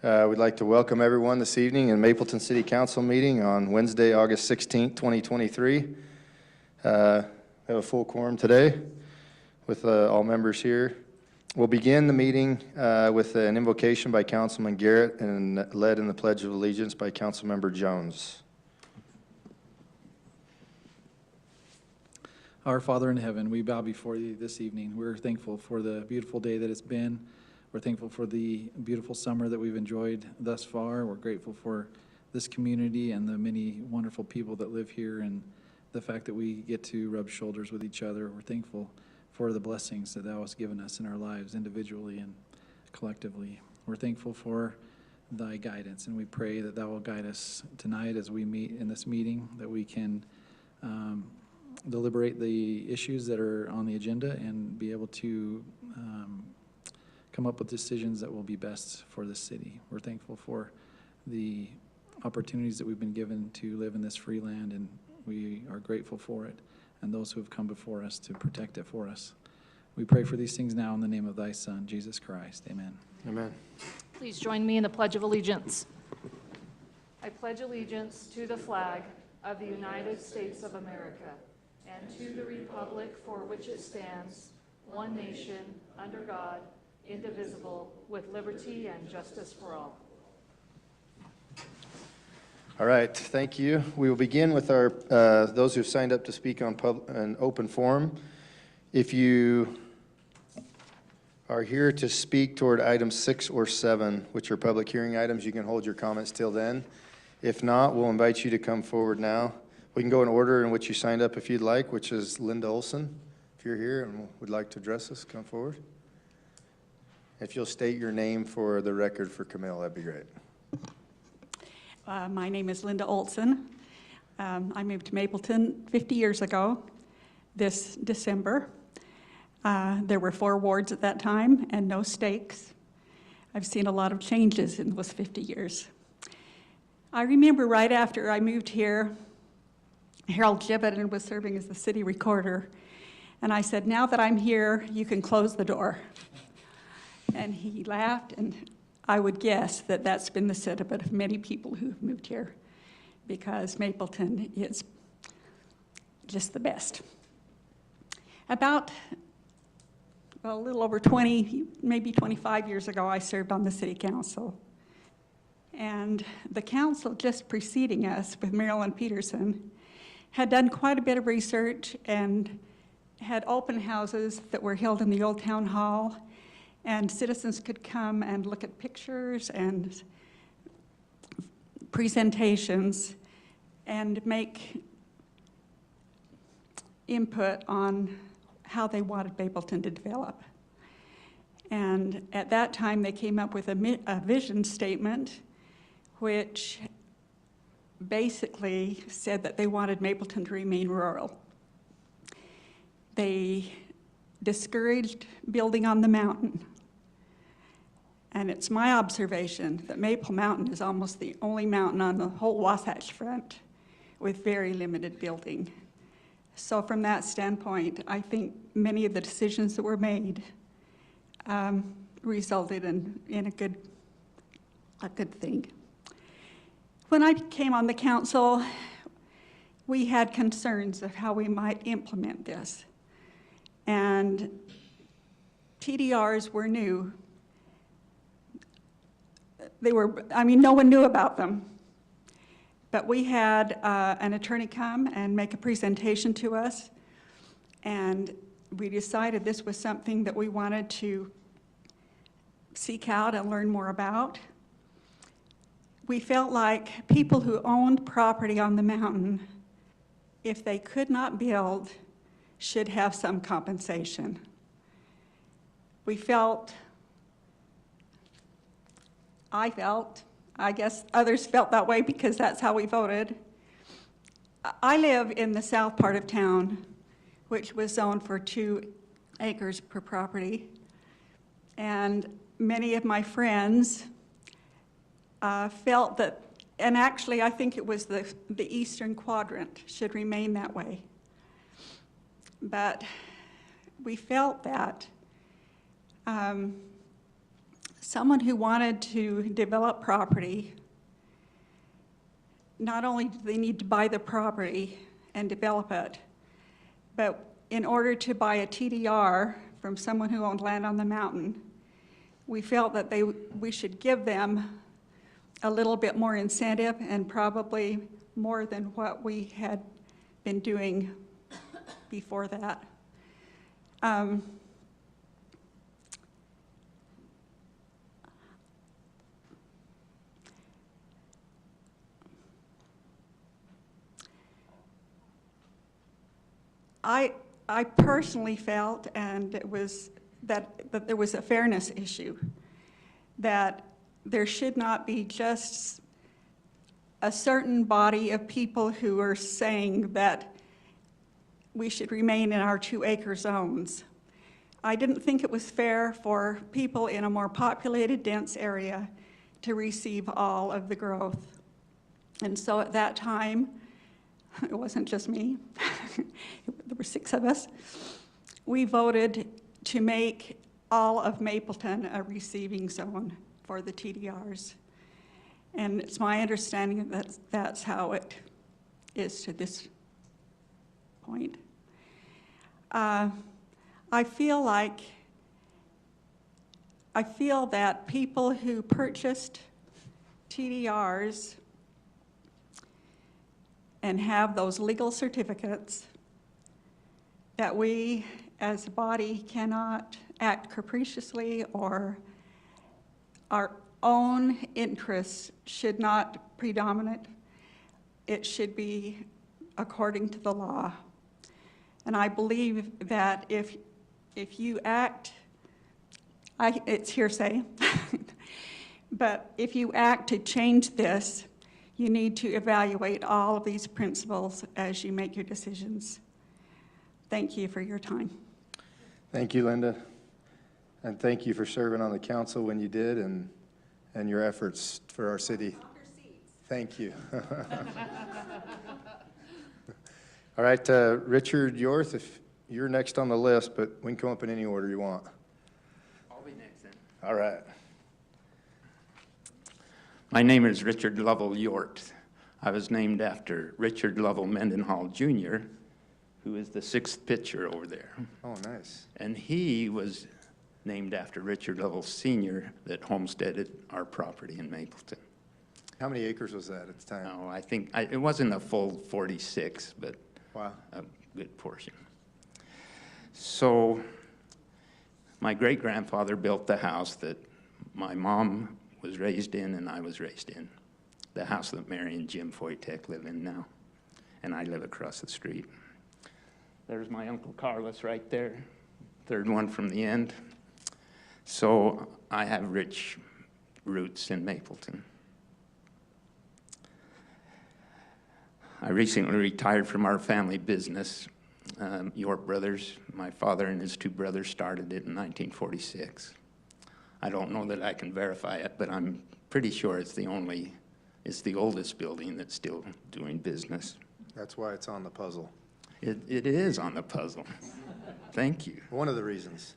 We'd like to welcome everyone this evening in Mapleton City Council meeting on Wednesday, August 16th, 2023. We have a full quorum today with all members here. We'll begin the meeting with an invocation by Councilman Garrett and led in the Pledge of Allegiance by Councilmember Jones. Our Father in heaven, we bow before you this evening. We're thankful for the beautiful day that it's been. We're thankful for the beautiful summer that we've enjoyed thus far. We're grateful for this community and the many wonderful people that live here and the fact that we get to rub shoulders with each other. We're thankful for the blessings that thou hast given us in our lives individually and collectively. We're thankful for thy guidance, and we pray that thou will guide us tonight as we meet in this meeting, that we can deliberate the issues that are on the agenda and be able to come up with decisions that will be best for the city. We're thankful for the opportunities that we've been given to live in this free land, and we are grateful for it, and those who have come before us to protect it for us. We pray for these things now in the name of thy Son, Jesus Christ. Amen. Amen. Please join me in the Pledge of Allegiance. I pledge allegiance to the flag of the United States of America and to the republic for which it stands, one nation, under God, indivisible, with liberty and justice for all. All right, thank you. We will begin with our those who've signed up to speak on an open forum. If you are here to speak toward items 6 or 7, which are public hearing items, you can hold your comments till then. If not, we'll invite you to come forward now. We can go in order in which you signed up if you'd like, which is Linda Olson. If you're here and would like to address us, come forward. If you'll state your name for the record for Camille, that'd be great. My name is Linda Olson. I moved to Mapleton 50 years ago this December. There were 4 wards at that time and no stakes. I've seen a lot of changes in those 50 years. I remember right after I moved here, Harold Gibbon was serving as the city recorder, and I said, now that I'm here, you can close the door. And he laughed, and I would guess that that's been the sentiment of many people who've moved here, because Mapleton is just the best. About a little over 20, maybe 25 years ago, I served on the city council. And the council just preceding us with Marilyn Peterson had done quite a bit of research and had open houses that were held in the old town hall, and citizens could come and look at pictures and presentations and make input on how they wanted Mapleton to develop. And at that time, they came up with a vision statement, which basically said that they wanted Mapleton to remain rural. They discouraged building on the mountain. And it's my observation that Maple Mountain is almost the only mountain on the whole Wasatch Front with very limited building. So from that standpoint, I think many of the decisions that were made resulted in a good thing. When I came on the council, we had concerns of how we might implement this. And TDRs were new. No one knew about them. But we had an attorney come and make a presentation to us, and we decided this was something that we wanted to seek out and learn more about. We felt like people who owned property on the mountain, if they could not build, should have some compensation. We felt, I guess others felt that way because that's how we voted. I live in the south part of town, which was zoned for 2 acres per property. And many of my friends felt that, and actually I think it was the eastern quadrant should remain that way. But we felt that someone who wanted to develop property, not only do they need to buy the property and develop it, but in order to buy a TDR from someone who owned land on the mountain, we felt that we should give them a little bit more incentive and probably more than what we had been doing before that. I personally felt, and it was that there was a fairness issue, that there should not be just a certain body of people who are saying that we should remain in our 2-acre zones. I didn't think it was fair for people in a more populated, dense area to receive all of the growth. And so at that time, it wasn't just me, there were 6 of us, we voted to make all of Mapleton a receiving zone for the TDRs. And it's my understanding that that's how it is to this point. I feel that people who purchased TDRs and have those legal certificates, that we as a body cannot act capriciously, or our own interests should not predominate. It should be according to the law. And I believe that if you act, it's hearsay, but if you act to change this, you need to evaluate all of these principles as you make your decisions. Thank you for your time. Thank you, Linda. And thank you for serving on the council when you did, and your efforts for our city. Thank you. All right, Richard Yorth, if you're next on the list, but we can come up in any order you want. I'll be next then. All right. My name is Richard Lovell York. I was named after Richard Lovell Mendenhall Jr., who is the 6th pitcher over there. Oh, nice. And he was named after Richard Lovell Sr. that homesteaded our property in Mapleton. How many acres was that at the time? Oh, I think, it wasn't a full 46, but Wow. a good portion. So my great-grandfather built the house that my mom was raised in and I was raised in, the house that Mary and Jim Foytek live in now, and I live across the street. There's my Uncle Carlos right there, 3rd one from the end. So I have rich roots in Mapleton. I recently retired from our family business. York Brothers, my father and his 2 brothers started it in 1946. I don't know that I can verify it, but I'm pretty sure it's the oldest building that's still doing business. That's why it's on the puzzle. It is on the puzzle. Thank you. One of the reasons.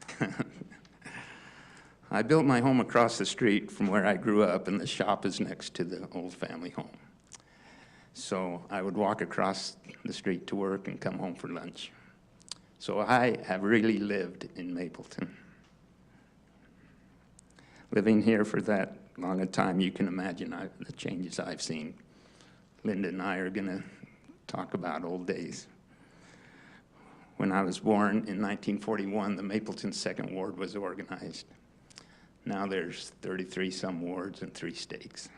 I built my home across the street from where I grew up, and the shop is next to the old family home. So I would walk across the street to work and come home for lunch. So I have really lived in Mapleton. Living here for that long a time, you can imagine the changes I've seen. Linda and I are going to talk about old days. When I was born in 1941, the Mapleton 2nd Ward was organized. Now there's 33 some wards and 3 stakes.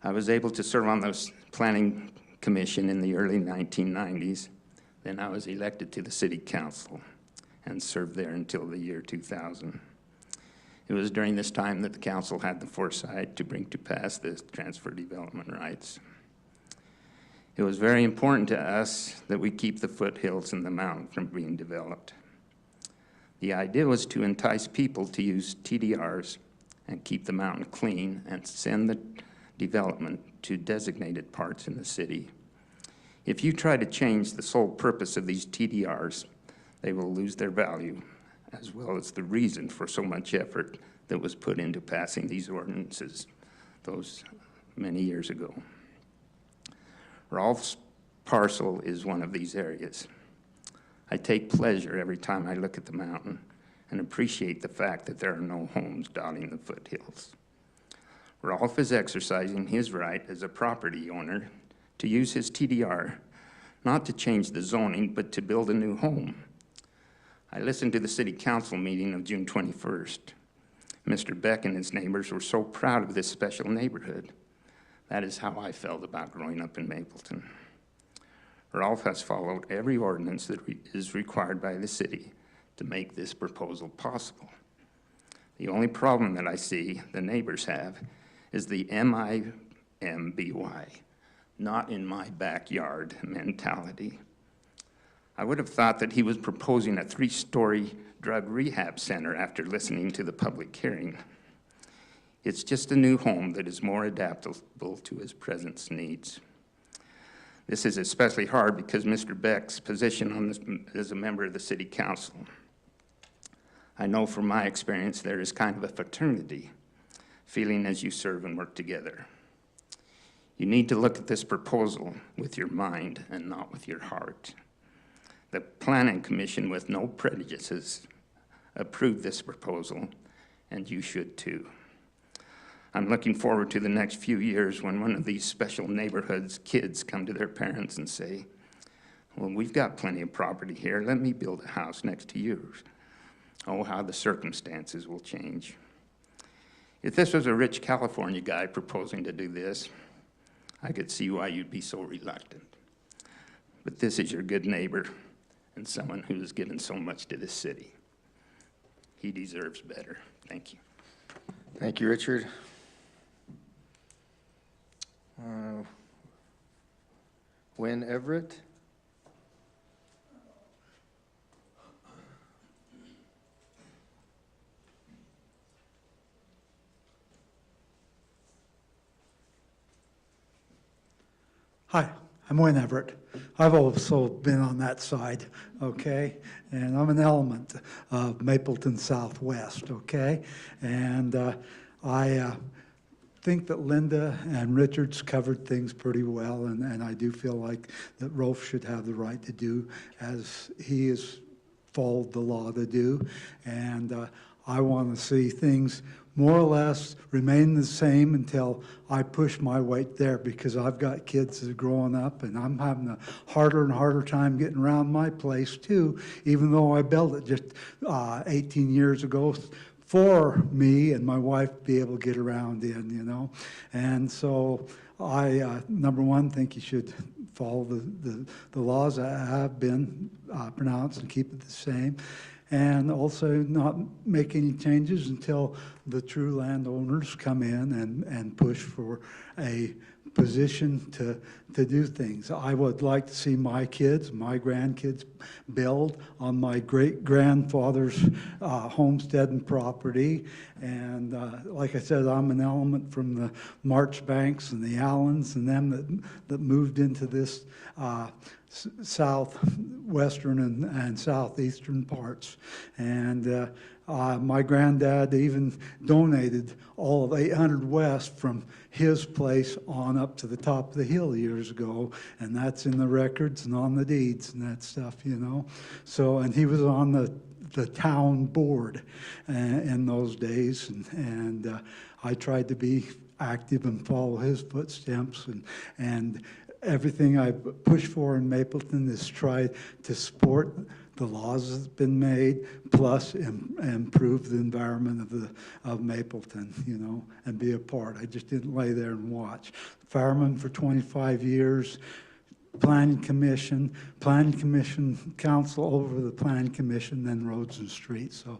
I was able to serve on the planning commission in the early 1990s. Then I was elected to the city council and served there until the year 2000. It was during this time that the council had the foresight to bring to pass the transfer development rights. It was very important to us that we keep the foothills and the mountain from being developed. The idea was to entice people to use TDRs and keep the mountain clean and send the development to designated parts in the city. If you try to change the sole purpose of these TDRs, they will lose their value as well as the reason for so much effort that was put into passing these ordinances those many years ago. Rolf's parcel is one of these areas. I take pleasure every time I look at the mountain and appreciate the fact that there are no homes dotting the foothills. Rolf is exercising his right as a property owner to use his TDR, not to change the zoning, but to build a new home. I listened to the city council meeting of June 21st. Mr. Beck and his neighbors were so proud of this special neighborhood. That is how I felt about growing up in Mapleton. Rolf has followed every ordinance that is required by the city to make this proposal possible. The only problem that I see the neighbors have is the MIMBY, not in my backyard mentality. I would have thought that he was proposing a 3-story drug rehab center after listening to the public hearing. It's just a new home that is more adaptable to his present needs. This is especially hard because Mr. Beck's position on this as a member of the city council. I know from my experience there is kind of a fraternity feeling as you serve and work together. You need to look at this proposal with your mind and not with your heart. The Planning Commission, with no prejudices, approved this proposal, and you should too. I'm looking forward to the next few years when one of these special neighborhoods' kids come to their parents and say, well, we've got plenty of property here. Let me build a house next to yours. Oh, how the circumstances will change. If this was a rich California guy proposing to do this, I could see why you'd be so reluctant. But this is your good neighbor and someone who has given so much to this city. He deserves better. Thank you. Thank you, Richard. Wynn Everett. Hi, I'm Wayne Everett. I've also been on that side, okay? And I'm an element of Mapleton Southwest, okay? And I think that Linda and Richard's covered things pretty well, and I do feel like that Rolf should have the right to do as he has followed the law to do. And I want to see things more or less remain the same until I push my weight there, because I've got kids that are growing up and I'm having a harder and harder time getting around my place too, even though I built it just 18 years ago for me and my wife to be able to get around in, you know. And so I, number one, think you should follow the laws that have been pronounced and keep it the same. And also not make any changes until the true landowners come in and push for a position to do things. I would like to see my kids, my grandkids build on my great-grandfather's homestead and property. And like I said, I'm an element from the Marchbanks and the Allens and them that moved into this southwestern and southeastern parts. And my granddad even donated all of 800 West from his place on up to the top of the hill years ago, and that's in the records and on the deeds and that stuff, you know. So, and he was on the town board in those days, and I tried to be active and follow his footsteps, and everything I push for in Mapleton is try to support the laws that's been made, plus improve the environment of Mapleton, you know, and be a part. I just didn't lay there and watch. Fireman for 25 years, Planning Commission, Council over the Planning Commission, then Roads and Streets. So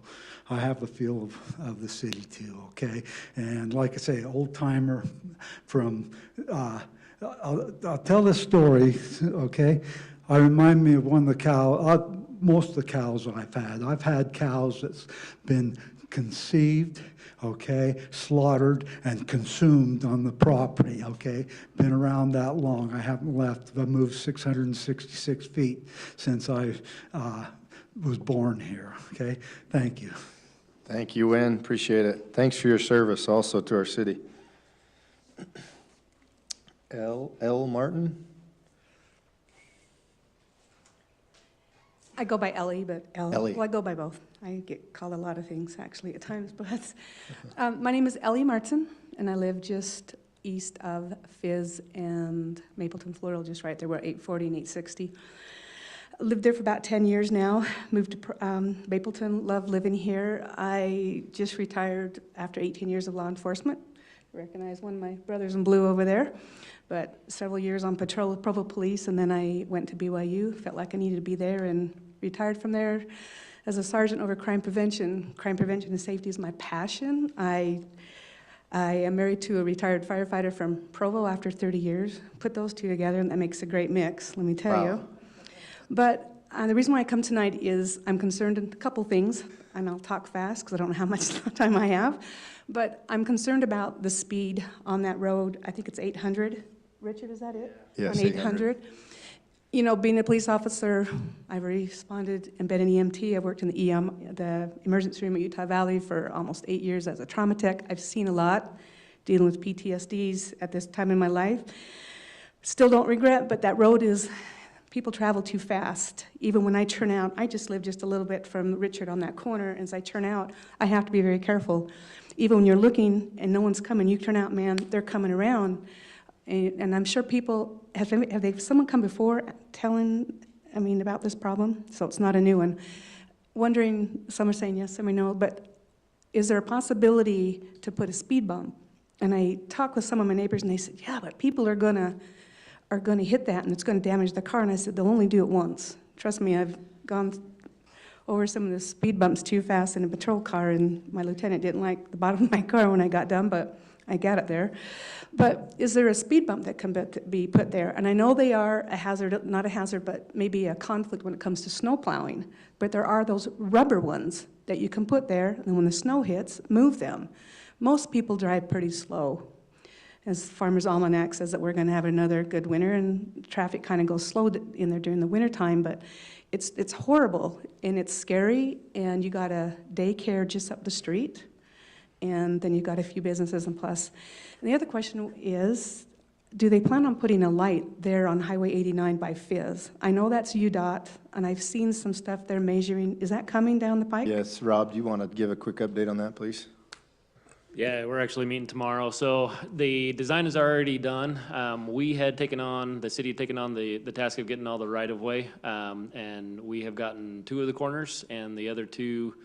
I have a feel of the city too, okay? And like I say, old timer from, I'll tell this story, okay? I remind me of one of the cows, most of the cows I've had. I've had cows that's been conceived, okay, slaughtered, and consumed on the property, okay? Been around that long. I haven't left. I've moved 666 feet since I was born here, okay? Thank you. Thank you, Wynn. Appreciate it. Thanks for your service also to our city. L. Martin? I go by Ellie, but Ellie. Well, I go by both. I get called a lot of things, actually, at times. But my name is Ellie Martin, and I live just east of Fizz and Mapleton Floral, just right there. We're 840 and 860. Lived there for about 10 years now. Moved to Mapleton. Love living here. I just retired after 18 years of law enforcement. I recognize one of my brothers in blue over there. But several years on patrol with Provo Police, and then I went to BYU. Felt like I needed to be there, and retired from there as a sergeant over crime prevention. Crime prevention and safety is my passion. I am married to a retired firefighter from Provo after 30 years. Put those two together, and that makes a great mix, let me tell you. But the reason why I come tonight is I'm concerned in a couple things, and I'll talk fast because I don't know how much time I have. But I'm concerned about the speed on that road. I think it's 800. Richard, is that it? Yes, On 800. You know, being a police officer, I've responded and been an EMT. I've worked in the emergency room at Utah Valley for almost 8 years as a trauma tech. I've seen a lot dealing with PTSDs at this time in my life. Still don't regret, but that road is, people travel too fast. Even when I turn out, I just live just a little bit from Richard on that corner. As I turn out, I have to be very careful. Even when you're looking and no one's coming, you turn out, man, they're coming around. And I'm sure people, have someone come before telling, about this problem? So it's not a new one. Wondering, some are saying yes, some are no, but is there a possibility to put a speed bump? And I talked with some of my neighbors, and they said, yeah, but people are gonna hit that, and it's gonna damage the car. And I said, they'll only do it once. Trust me, I've gone over some of the speed bumps too fast in a patrol car, and my lieutenant didn't like the bottom of my car when I got done, but I got it there. But is there a speed bump that can be put there? And I know they are a hazard, not a hazard, but maybe a conflict when it comes to snow plowing. But there are those rubber ones that you can put there, and when the snow hits, move them. Most people drive pretty slow. As Farmer's Almanac says that we're going to have another good winter, and traffic kind of goes slow in there during the winter time, but it's horrible, and it's scary, and you got a daycare just up the street, and then you've got a few businesses and plus. And the other question is, do they plan on putting a light there on Highway 89 by Fizz? I know that's UDOT, and I've seen some stuff they're measuring. Is that coming down the pike? Yes, Rob, do you want to give a quick update on that, please? Yeah, we're actually meeting tomorrow. So the design is already done. We had taken on, the city had taken on the task of getting all the right of way. And we have gotten 2 of the corners, and the other 2,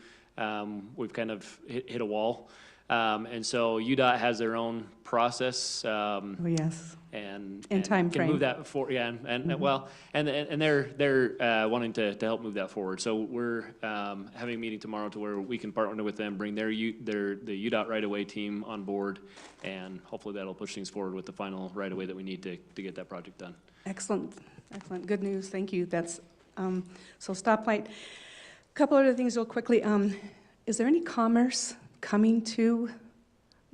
we've kind of hit a wall. And so UDOT has their own process. Oh, yes. And time can frame. move that forward, yeah, and well, and they're wanting to help move that forward. So we're having a meeting tomorrow to where we can partner with them, bring the UDOT right-of-way team on board, and hopefully that'll push things forward with the final right-of-way that we need to get that project done. Excellent, excellent, good news, thank you. That's, so stoplight. A couple other things real quickly. Is there any commerce coming to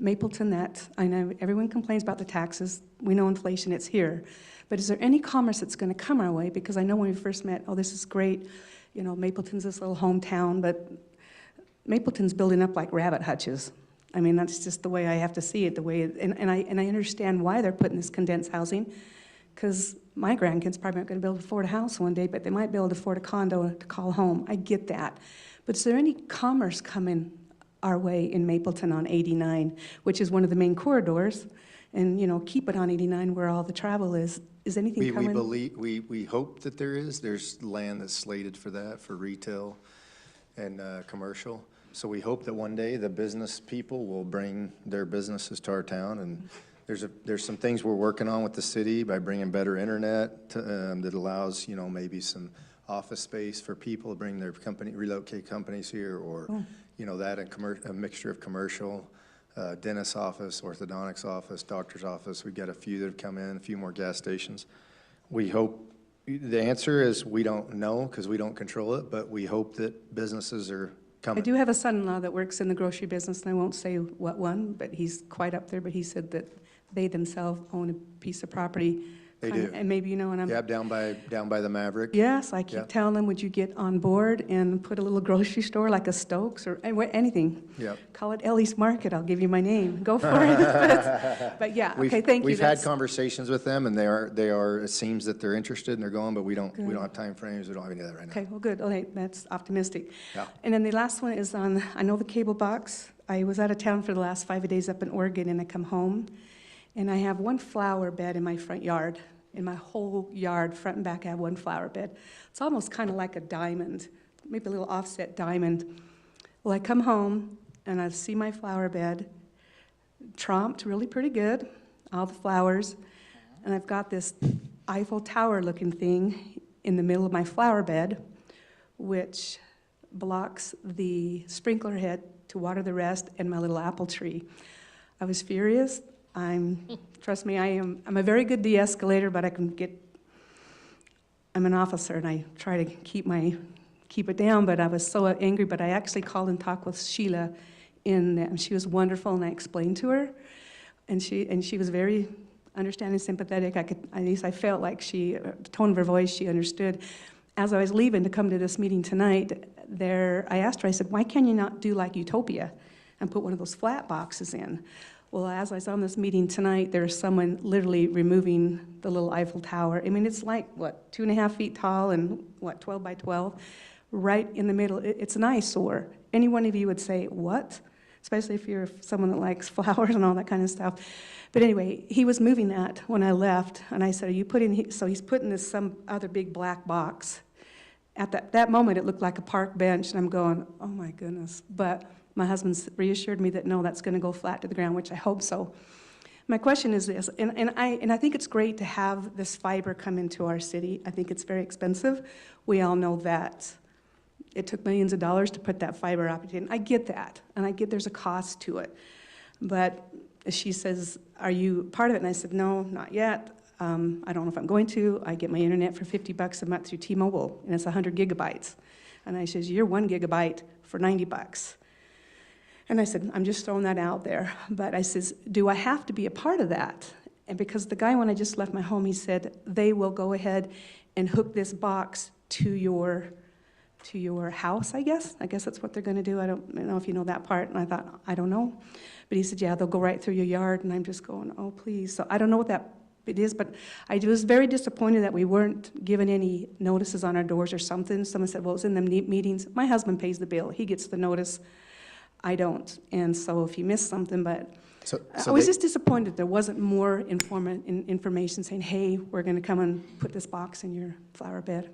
Mapleton that, I know everyone complains about the taxes, we know inflation, it's here, but is there any commerce that's going to come our way? Because I know when we first met, oh, this is great, you know, Mapleton's this little hometown, but Mapleton's building up like rabbit hutches. I mean, that's just the way I have to see it, the way, and I understand why they're putting this condensed housing, because my grandkids probably aren't going to be able to afford a house one day, but they might be able to afford a condo to call home. I get that. But is there any commerce coming our way in Mapleton on 89, which is one of the main corridors, and, you know, keep it on 89 where all the travel is. Is anything coming? We hope that there is. There's land that's slated for that, for retail and commercial. So we hope that one day the business people will bring their businesses to our town, and there's some things we're working on with the city by bringing better internet that allows, you know, maybe some office space for people to bring their company, relocate companies here, or you know, that and a mixture of commercial, dentist's office, orthodontics office, doctor's office. We've got a few that have come in, a few more gas stations. We hope, the answer is we don't know because we don't control it, but we hope that businesses are coming. I do have a son-in-law that works in the grocery business, and I won't say what one, but he's quite up there, but he said that they themselves own a piece of property They kinda- do. And maybe you know, and I'm. Yeah, down by the Maverick. Yes, I Yeah. keep telling them, would you get on board and put a little grocery store like a Stokes or anything? Yep. Call it Ellie's Market, I'll give you my name, go for it. But yeah, okay, thank you. We've had That's- conversations with them, and they are, it seems that they're interested and they're going, but we don't have timeframes, we don't have any of that right now. Okay, well, good, okay, that's optimistic. Yeah. And then the last one is on, I know the cable box. I was out of town for the last 5 days up in Oregon, and I come home, and I have one flower bed in my front yard. In my whole yard, front and back, I have one flower bed. It's almost kind of like a diamond, maybe a little offset diamond. Well, I come home, and I see my flower bed tromped really pretty good, all the flowers, and I've got this Eiffel Tower-looking thing in the middle of my flower bed, which blocks the sprinkler head to water the rest and my little apple tree. I was furious. Trust me, I'm a very good de-escalator, but I'm an officer and I try to keep it down, but I was so angry, but I actually called and talked with Sheila and she was wonderful, and I explained to her, and she was very understanding, sympathetic. At least I felt like the tone of her voice, she understood. As I was leaving to come to this meeting tonight, I asked her, I said, why can you not do like Utopia and put one of those flat boxes in? Well, as I was on this meeting tonight, there's someone literally removing the little Eiffel Tower. I mean, it's like, 2.5 feet tall and 12 by 12, right in the middle. It's an eyesore. Any one of you would say, what? Especially if you're someone that likes flowers and all that kind of stuff. But anyway, he was moving that when I left, and I said, are you putting, so he's putting this some other big black box. At that moment, it looked like a park bench, and I'm going, oh my goodness. But my husband reassured me that, no, that's going to go flat to the ground, which I hope so. My question is this, and I think it's great to have this fiber come into our city. I think it's very expensive. We all know that. It took millions of dollars to put that fiber optic in. I get that, and I get there's a cost to it. But she says, are you part of it? And I said, no, not yet. I don't know if I'm going to. I get my internet for $50 a month through T-Mobile, and it's 100 gigabytes. And I says, you're 1 gigabyte for $90. And I said, I'm just throwing that out there. But I says, do I have to be a part of that? And because the guy, when I just left my home, he said, they will go ahead and hook this box to your house, I guess. I guess that's what they're going to do. I don't know if you know that part. And I thought, I don't know. But he said, yeah, they'll go right through your yard. And I'm just going, oh, please. So I don't know what that it is, but I was very disappointed that we weren't given any notices on our doors or something. Someone said, well, it's in the meetings. My husband pays the bill. He gets the notice. I don't. And so if you miss something, but I was just disappointed there wasn't more information saying, hey, we're going to come and put this box in your flower bed.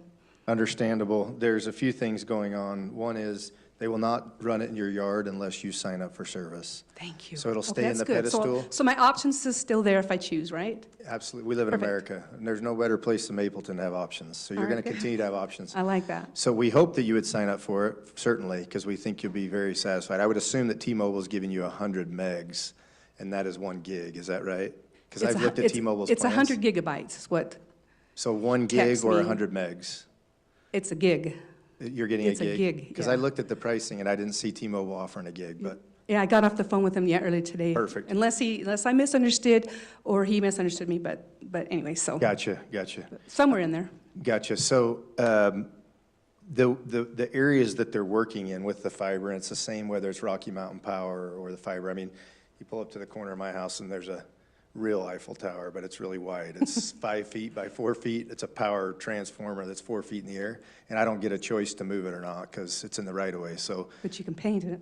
Understandable. There's a few things going on. One is they will not run it in your yard unless you sign up for service. Thank you. So it'll stay in that's the good. pedestal. So my options is still there if I choose, right? Absolutely. We live in Perfect. America, and there's no better place than Mapleton to have options. So you're All going right, to good. continue to have options. I like that. So we hope that you would sign up for it, certainly, because we think you'll be very satisfied. I would assume that T-Mobile is giving you 100 megs, and that is 1 gig. Is that right? Because I've looked at T-Mobile's plans. It's 100 gigabytes is what, So 1 gig text or me. 100 megs? it's a gig. You're getting It's a gig, Because yeah. I looked at the pricing, and I didn't see T-Mobile offering a gig, but Yeah, I got off the phone with him earlier today. Perfect. Unless I misunderstood or he misunderstood me, but anyway, so gotcha. somewhere in there. Gotcha. So the areas that they're working in with the fiber, and it's the same whether it's Rocky Mountain Power or the fiber. I mean, you pull up to the corner of my house and there's a real Eiffel Tower, but it's really wide. It's 5 feet by 4 feet. It's a power transformer that's 4 feet in the air, and I don't get a choice to move it or not because it's in the right of way. So But you can paint it.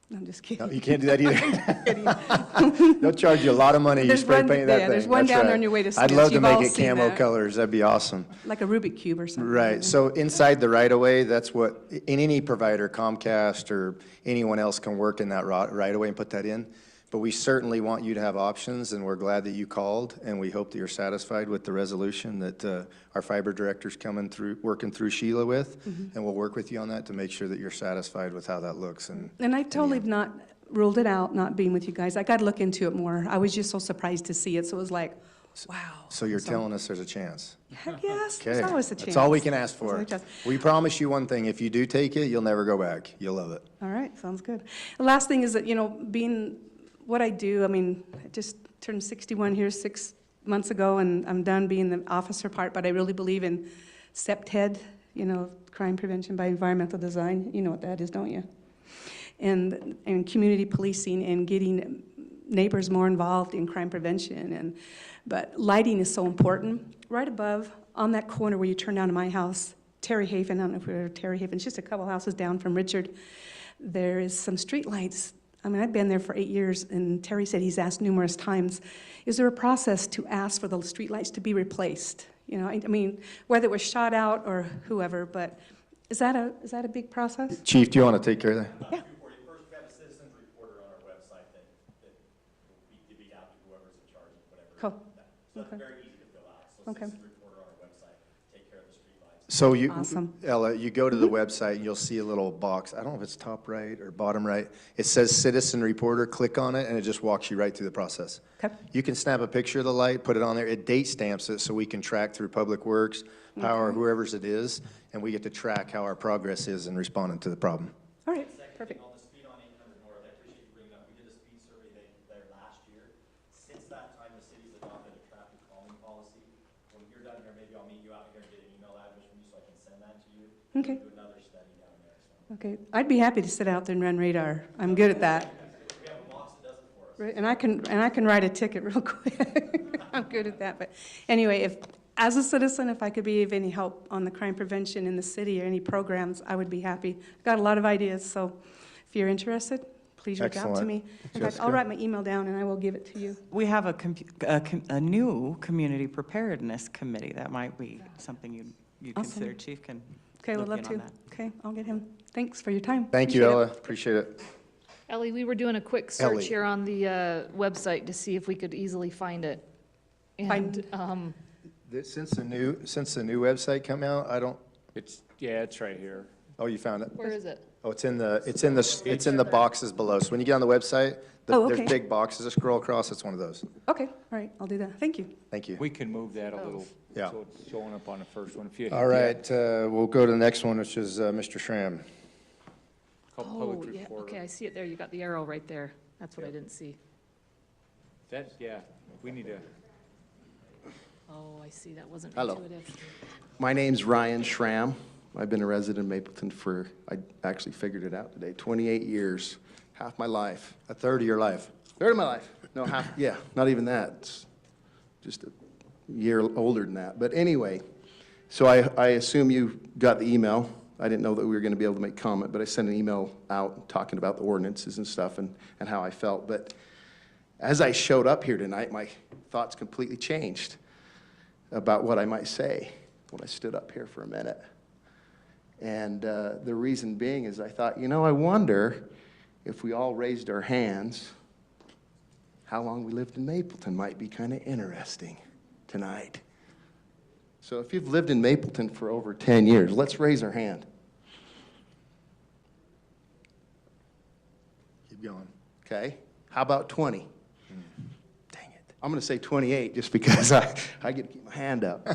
No, I'm just kidding. no, you can't do that either. They'll charge you a lot of money. You There's spray one- paint that yeah, thing. there's one That's down there right. on your way to I'd Smith's. love to You've make all it seen camo that. colors. That'd be awesome. Like a Rubik Cube or something. Right, so inside the right-of-way, that's what, in any provider, Comcast or anyone else can work in that right-of-way and put that in. But we certainly want you to have options, and we're glad that you called, and we hope that you're satisfied with the resolution that our fiber director's working through Sheila with, and we'll work with you on that to make sure that you're satisfied with how that looks. And I totally not ruled it out, not being with you guys. I got to look into it more. I was just so surprised to see it, so it was like, wow. So you're telling us there's a chance? Heck yes, Okay, there's always a chance. that's all we can ask There's for. always a chance. We promise you one thing, if you do take it, you'll never go back. You'll love it. All right, sounds good. The last thing is that, being what I do, I mean, I just turned 61 here 6 months ago, and I'm done being the officer part, but I really believe in CPTED, crime prevention by environmental design. You know what that is, don't you? And community policing and getting neighbors more involved in crime prevention. But lighting is so important. Right above, on that corner where you turn down to my house, Terry Haven, I don't know if we're Terry Haven, it's just a couple houses down from Richard, there is some street lights. I mean, I've been there for 8 years, and Terry said he's asked numerous times, is there a process to ask for those street lights to be replaced? I mean, whether it was shot out or whoever, but is that a big process? Chief, do you want to take care of that? Yeah. First, we have a citizens reporter on our website that will be divvied out to whoever's in charge of whatever. Cool. So that's Okay. very easy to fill out. So Okay. citizens reporter on our website, take care of the streetlights. So Awesome. Ella, you go to the website and you'll see a little box. I don't know if it's top right or bottom right. It says Citizen Reporter. Click on it and it just walks you right through the process. Okay. You can snap a picture of the light, put it on there. It date stamps it so we can track through Public Works, Power, whoever's it is, and we get to track how our progress is in responding to the problem. All right, perfect. On the speed on 800 North, I appreciate you bringing it up. We did a speed survey there last year. Since that time, the city's adopted a traffic calming policy. When you're done here, maybe I'll meet you out here and get an email address from you so I can send that to you. Okay. Do another study down there. So Okay, I'd be happy to sit out there and run radar. I'm good at that. we have a box that does it for us. Right, and I can write a ticket real quick. I'm good at that. But anyway, as a citizen, if I could be of any help on the crime prevention in the city or any programs, I would be happy. I've got a lot of ideas, so if you're interested, please reach out to Excellent. me. In fact, Jessica? I'll write my email down and I will give it to you. We have a new community preparedness committee. That might be something you Awesome. consider, Chief can Okay, would look love in to. on that. Okay, I'll get him. Thanks for your time. Thank you, Appreciate it. Ella. Appreciate it. Ellie, we were doing a quick Ellie. search here on the website to see if we could easily find it. And Since the new website come out, It's right here. oh, you found it? where is it? Oh, it's in the boxes below. So when you get on the website, Oh, there's okay. big boxes that scroll across. It's one of those. Okay, all right, I'll do that. Thank you. Thank you. We can move that a little. Yeah. So it's showing up on the first one. If you hit All the right, we'll go to the next one, which is Mr. Schramm. called Oh, public yeah, reporter. okay, I see it there. You got the arrow right there. That's what I didn't see. We need to. Oh, I see. That wasn't Hello. intuitive. My name's Ryan Schramm. I've been a resident of Mapleton for, I actually figured it out today, 28 years, half my life. A third of your life. Third of my life. No, half, yeah, not even that. It's just a year older than that. But anyway, so I assume you got the email. I didn't know that we were going to be able to make comment, but I sent an email out talking about the ordinances and stuff and how I felt. But as I showed up here tonight, my thoughts completely changed about what I might say when I stood up here for a minute. And the reason being is I thought, I wonder if we all raised our hands, how long we lived in Mapleton might be kind of interesting tonight. So if you've lived in Mapleton for over 10 years, let's raise our hand. Keep going. Okay? How about 20? Dang it. I'm going to say 28 just because I get to keep my hand up.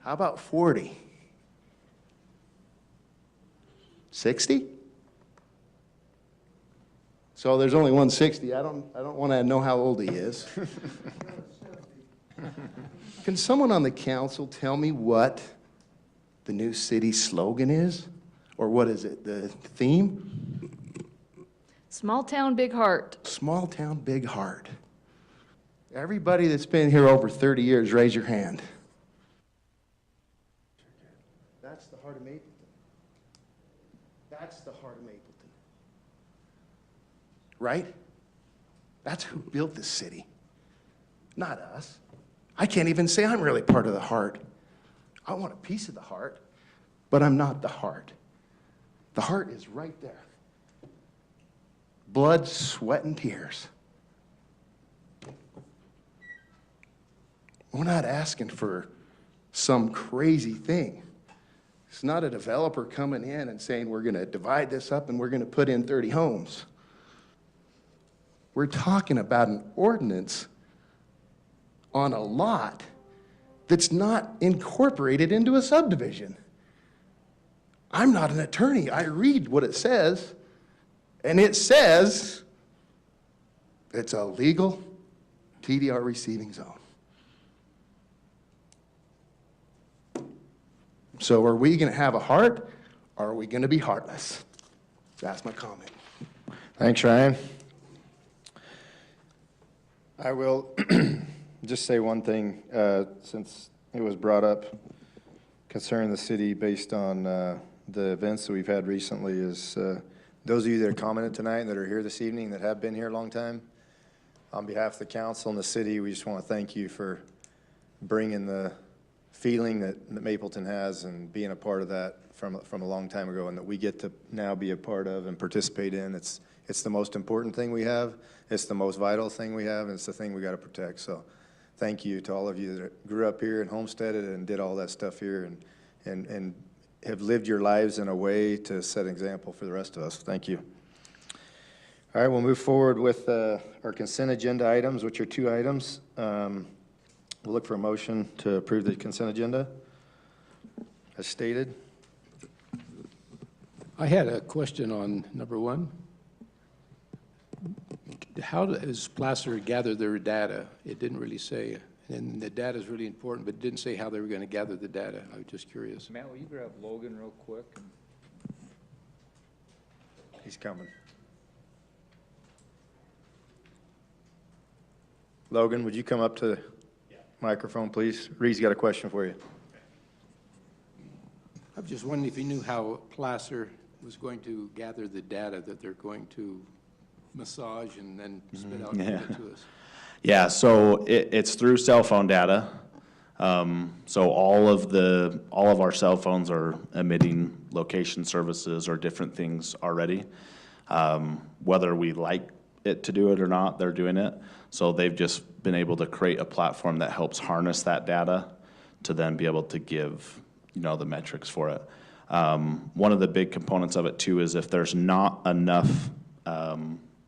How about 40? 60? So there's only 160. I don't want to know how old he is. Can someone on the council tell me what the new city slogan is? Or what is it, the theme? Small town, big heart. Small town, big heart. Everybody that's been here over 30 years, raise your hand. That's the heart of Mapleton. That's the heart of Mapleton. Right? That's who built this city, not us. I can't even say I'm really part of the heart. I want a piece of the heart, but I'm not the heart. The heart is right there. Blood, sweat, and tears. We're not asking for some crazy thing. It's not a developer coming in and saying we're going to divide this up and we're going to put in 30 homes. We're talking about an ordinance on a lot that's not incorporated into a subdivision. I'm not an attorney. I read what it says, and it says it's illegal TDR receiving zone. So are we going to have a heart, or are we going to be heartless? That's my comment. Thanks, Ryan. I will just say one thing, since it was brought up concerning the city based on the events that we've had recently, is those of you that are commented tonight and that are here this evening that have been here a long time, on behalf of the council and the city, we just want to thank you for bringing the feeling that Mapleton has and being a part of that from a long time ago, and that we get to now be a part of and participate in. It's the most important thing we have. It's the most vital thing we have, and it's the thing we got to protect. So thank you to all of you that grew up here and homesteaded and did all that stuff here and have lived your lives in a way to set an example for the rest of us. Thank you. All right, we'll move forward with our consent agenda items, which are 2 items. We'll look for a motion to approve the consent agenda as stated. I had a question on number 1. How does Placer gather their data? It didn't really say. And the data is really important, but it didn't say how they were going to gather the data. I was just curious. Matt, will you grab Logan real quick? He's coming. Logan, would you come up to the microphone, please? Reed's got a question for you. I was just wondering if you knew how Placer was going to gather the data that they're going to massage and then spit out and give it to us. Yeah, so it's through cell phone data. So all of our cell phones are emitting location services or different things already. Whether we like it to do it or not, they're doing it. So they've just been able to create a platform that helps harness that data to then be able to give, the metrics for it. One of the big components of it too is if there's not enough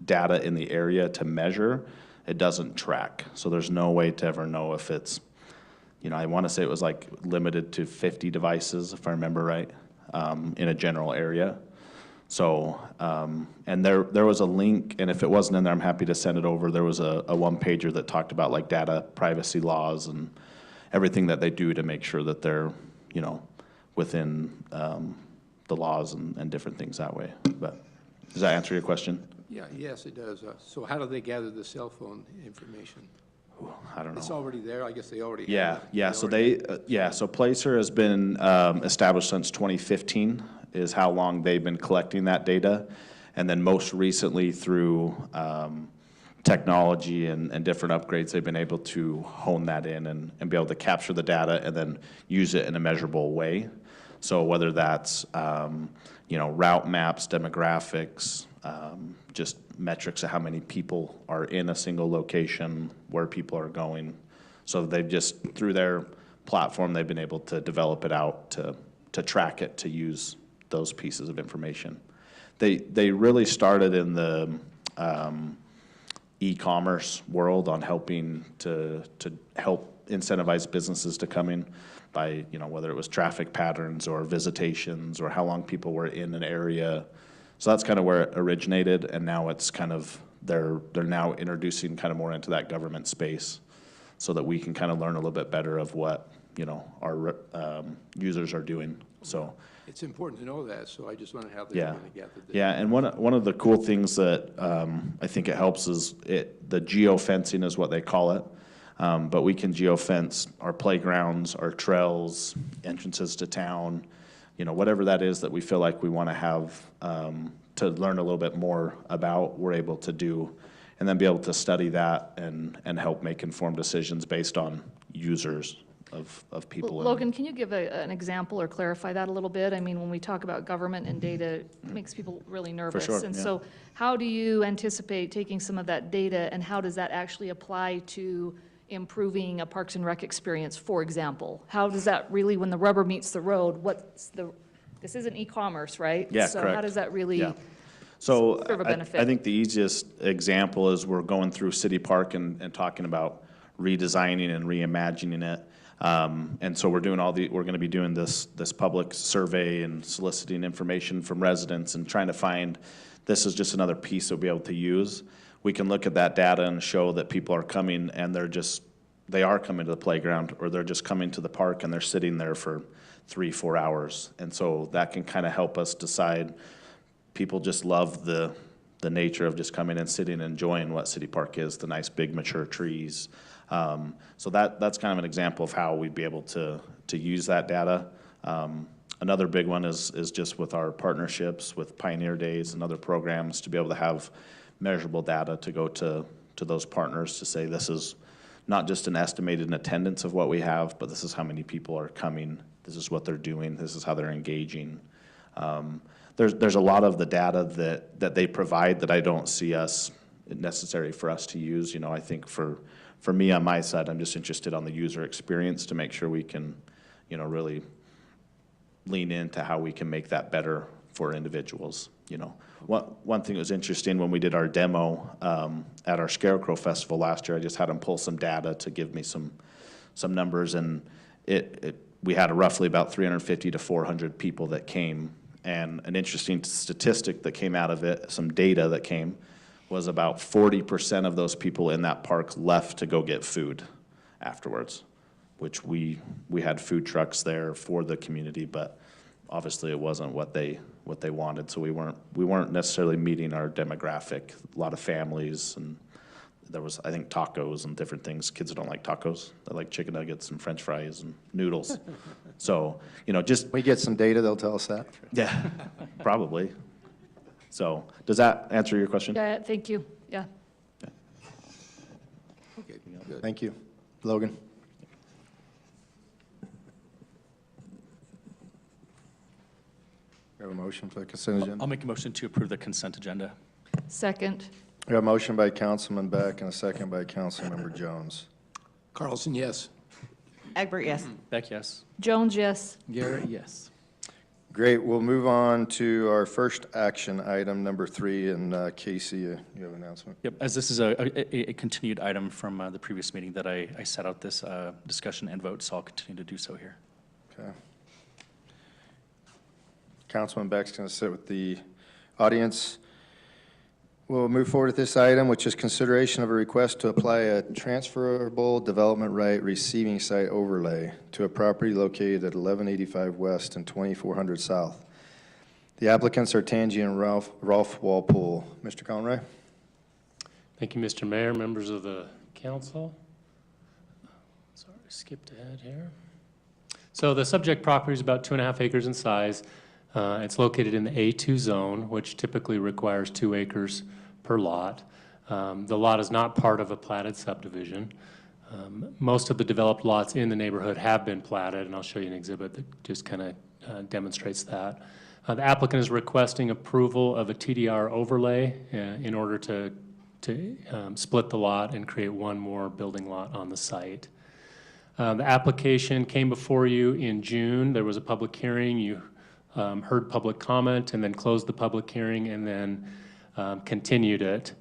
data in the area to measure, it doesn't track. So there's no way to ever know if it's, I want to say it was like limited to 50 devices, if I remember right, in a general area. So, and there was a link, and if it wasn't in there, I'm happy to send it over. There was a one-pager that talked about like data privacy laws and everything that they do to make sure that they're, within the laws and different things that way. But does that answer your question? Yeah, yes, it does. So how do they gather the cell phone information? I don't know. It's already there. I guess they already Yeah, have it. yeah. So Placer has been established since 2015 is how long they've been collecting that data. And then most recently through technology and different upgrades, they've been able to hone that in and be able to capture the data and then use it in a measurable way. So whether that's, route maps, demographics, just metrics of how many people are in a single location, where people are going. So they've just, through their platform, they've been able to develop it out to track it, to use those pieces of information. They really started in the e-commerce world on helping to help incentivize businesses to come in by, whether it was traffic patterns or visitations or how long people were in an area. So that's kind of where it originated, and now it's kind of, they're now introducing kind of more into that government space so that we can kind of learn a little bit better of what, our users are doing, so. It's important to know that, so I just wonder how they're going to gather the data. Yeah, and one of the cool things that I think it helps is the geofencing is what they call it. But we can geofence our playgrounds, our trails, entrances to town, whatever that is that we feel like we want to have to learn a little bit more about, we're able to do, and then be able to study that and help make informed decisions based on users of people. Logan, can you give an example or clarify that a little bit? I mean, when we talk about government and data, it makes people really nervous. sure, And yeah. so how do you anticipate taking some of that data, and how does that actually apply to improving a Parks and Rec experience, for example? How does that really, when the rubber meets the road, this isn't e-commerce, right? Yeah, So correct. how does that really Yeah. So serve a benefit? I think the easiest example is we're going through City Park and talking about redesigning and reimagining it. And so we're going to be doing this public survey and soliciting information from residents and trying to find, this is just another piece that we'll be able to use. we can look at that data and show that people are coming and they are coming to the playground, or they're just coming to the park and they're sitting there for 3-4 hours. And so that can kind of help us decide, people just love the nature of just coming and sitting and enjoying what City Park is, the nice big mature trees. So that's kind of an example of how we'd be able to use that data. Another big one is just with our partnerships with Pioneer Days and other programs, to be able to have measurable data to go to those partners to say, this is not just an estimated attendance of what we have, but this is how many people are coming, this is what they're doing, this is how they're engaging. There's a lot of the data that they provide that I don't see necessary for us to use. You know, I think for me on my side, I'm just interested on the user experience to make sure we can, you know, really lean into how we can make that better for individuals. You know, one thing that was interesting when we did our demo at our Scarecrow Festival last year, I just had them pull some data to give me some numbers, and we had roughly about 350 to 400 people that came. And an interesting statistic that came out of it, some data that came, was about 40% of those people in that park left to go get food afterwards, which we had food trucks there for the community, but obviously it wasn't what they wanted. So we weren't necessarily meeting our demographic. A lot of families, and there was, I think, tacos and different things. Kids don't like tacos. They like chicken nuggets and French fries and noodles. So, you know, just We get some data, they'll tell us that. yeah, probably. So does that answer your question? Yeah, thank you, yeah. Okay, good. Thank you. Logan? We have a motion for the consent agenda? I'll make a motion to approve the consent agenda. Second. We have a motion by Councilman Beck and a second by Councilmember Jones. Carlson, yes. Egbert, yes. Beck, yes. Jones, yes. Garrett, yes. Great, we'll move on to our first action item, number 3, and Casey, you have an announcement? Yep, as this is a continued item from the previous meeting that I set out this discussion and vote, so I'll continue to do so here. Okay. Councilman Beck's going to sit with the audience. We'll move forward with this item, which is consideration of a request to apply a transferable development right receiving site overlay to a property located at 1185 West and 2400 South. The applicants are Tangi and Rolf Walpole. Mr. Conroy? Thank you, Mr. Mayor, members of the council. Sorry, skipped ahead here. So the subject property is about 2.5 acres in size. It's located in the A2 zone, which typically requires 2 acres per lot. The lot is not part of a platted subdivision. Most of the developed lots in the neighborhood have been platted, and I'll show you an exhibit that just kind of demonstrates that. The applicant is requesting approval of a TDR overlay in order to split the lot and create one more building lot on the site. The application came before you in June. There was a public hearing. You heard public comment and then closed the public hearing and then continued it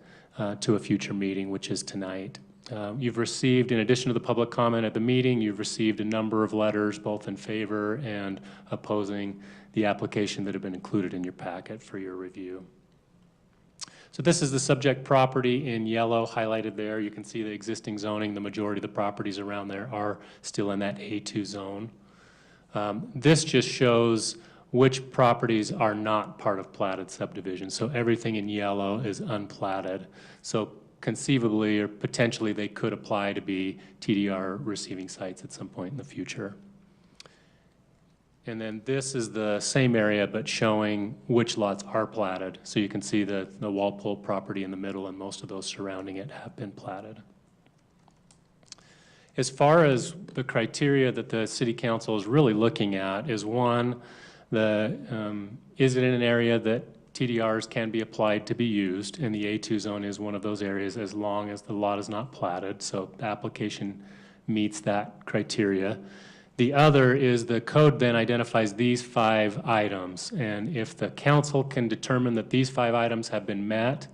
to a future meeting, which is tonight. You've received, in addition to the public comment at the meeting, you've received a number of letters both in favor and opposing the application that have been included in your packet for your review. So this is the subject property in yellow highlighted there. You can see the existing zoning. The majority of the properties around there are still in that A2 zone. This just shows which properties are not part of platted subdivisions. So everything in yellow is unplatted. So conceivably or potentially they could apply to be TDR receiving sites at some point in the future. And then this is the same area but showing which lots are platted. So you can see the Walpole property in the middle and most of those surrounding it have been platted. As far as the criteria that the City Council is really looking at is one, is it in an area that TDRs can be applied to be used? And the A2 zone is one of those areas as long as the lot is not platted. So the application meets that criteria. The other is the code then identifies these 5 items. And if the council can determine that these 5 items have been met,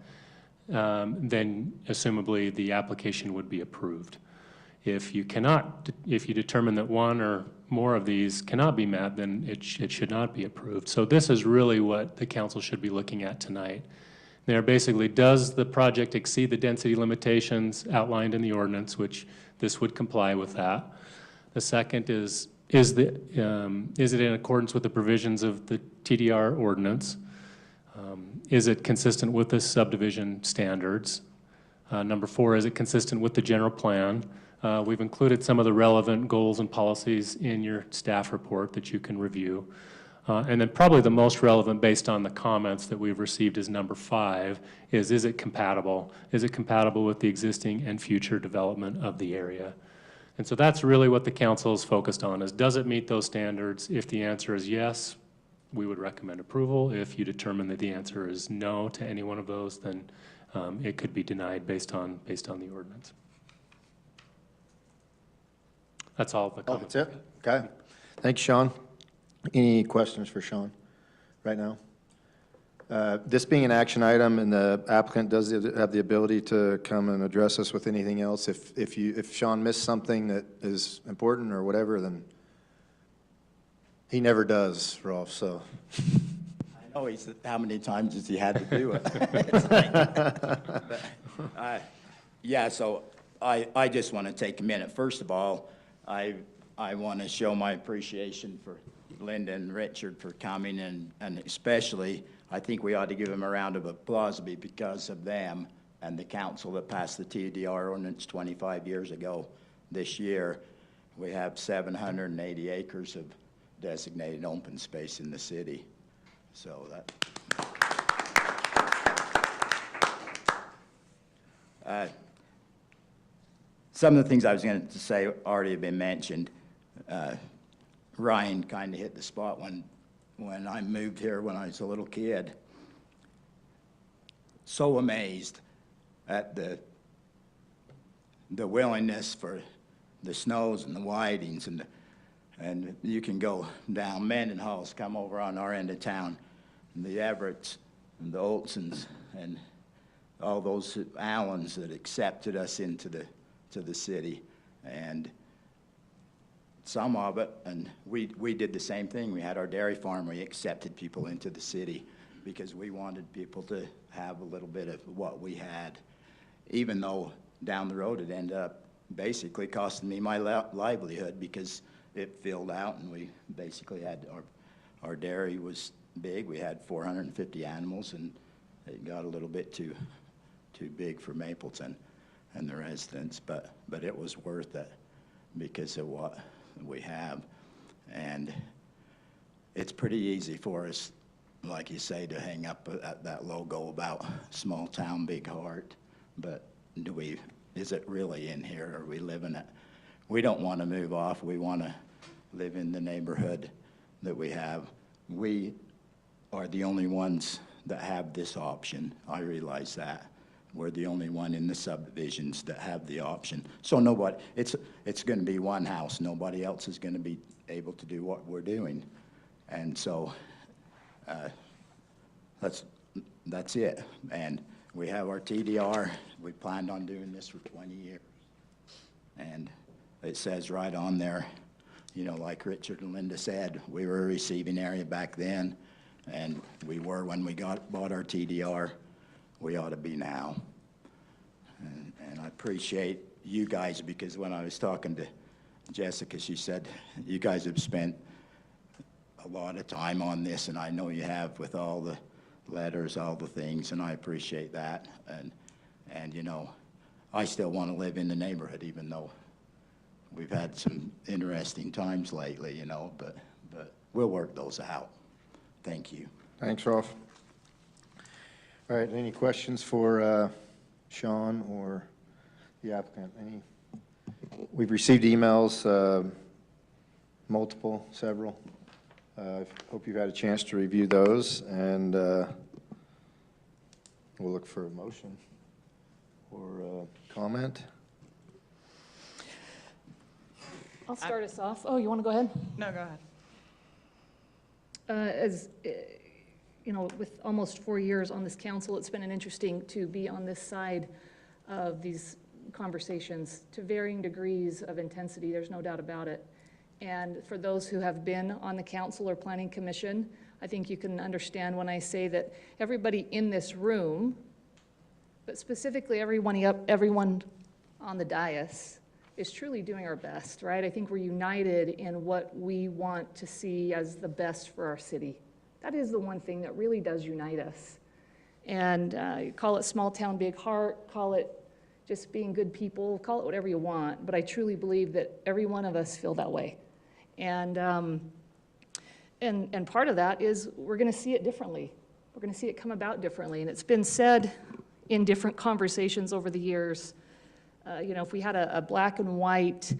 then assumably the application would be approved. If you cannot, if you determine that one or more of these cannot be met, then it should not be approved. So this is really what the council should be looking at tonight. They're basically, does the project exceed the density limitations outlined in the ordinance, which this would comply with that. The second is it in accordance with the provisions of the TDR ordinance? Is it consistent with the subdivision standards? Number 4, is it consistent with the general plan? We've included some of the relevant goals and policies in your staff report that you can review. And then probably the most relevant based on the comments that we've received is number 5, is it compatible? Is it compatible with the existing and future development of the area? And so that's really what the council is focused on, is does it meet those standards? If the answer is yes, we would recommend approval. If you determine that the answer is no to any one of those, then it could be denied based on the ordinance. That's all the comments. That's it? Okay. Thanks, Sean. Any questions for Sean right now? This being an action item, and the applicant does have the ability to come and address us with anything else. If Sean missed something that is important or whatever, then he never does, Rolf, so. I know how many times has he had to do it? Yeah, so I just want to take a minute. First of all, I want to show my appreciation for Linda and Richard for coming, and especially, I think we ought to give them a round of applause because of them and the council that passed the TDR ordinance 25 years ago. This year, we have 780 acres of designated open space in the city. So that. Some of the things I was going to say already have been mentioned. Ryan kind of hit the spot when I moved here when I was a little kid. So amazed at the willingness for the Snows and the Whitings, and you can go down Mendenhall's, come over on our end of town, and the Everetts and the Olsons and all those Allens that accepted us into the city, and some of it, and we did the same thing. We had our dairy farm. We accepted people into the city because we wanted people to have a little bit of what we had, even though down the road it ended up basically costing me my livelihood because it filled out, and we basically had our dairy was big. We had 450 animals, and it got a little bit too big for Mapleton and the residents, but it was worth it because of what we have. And it's pretty easy for us, like you say, to hang up that logo about small town, big heart, but is it really in here? Are we living it? We don't want to move off. We want to live in the neighborhood that we have. We are the only ones that have this option. I realize that. We're the only one in the subdivisions that have the option. So nobody, it's going to be one house. Nobody else is going to be able to do what we're doing. And so that's it. And we have our TDR. We planned on doing this for 20 years. And it says right on there, you know, like Richard and Linda said, we were a receiving area back then, and we were when we bought our TDR. We ought to be now. And I appreciate you guys, because when I was talking to Jessica, she said, you guys have spent a lot of time on this, and I know you have with all the letters, all the things, and I appreciate that. And you know, I still want to live in the neighborhood, even though we've had some interesting times lately, you know, but we'll work those out. Thank you. Thanks, Rolf. All right, any questions for Sean or the applicant? We've received emails, multiple, several. I hope you've had a chance to review those, and we'll look for a motion or a comment. I'll start us off. Oh, you want to go ahead? No, go ahead. As you know, with almost 4 years on this council, it's been interesting to be on this side of these conversations to varying degrees of intensity. There's no doubt about it. And for those who have been on the council or planning commission, I think you can understand when I say that everybody in this room, but specifically everyone on the dais, is truly doing our best, right? I think we're united in what we want to see as the best for our city. That is the one thing that really does unite us. And you call it small town, big heart, call it just being good people, call it whatever you want, but I truly believe that every one of us feel that way. And part of that is we're gonna see it differently. We're gonna see it come about differently. And it's been said in different conversations over the years, you know, if we had a black and white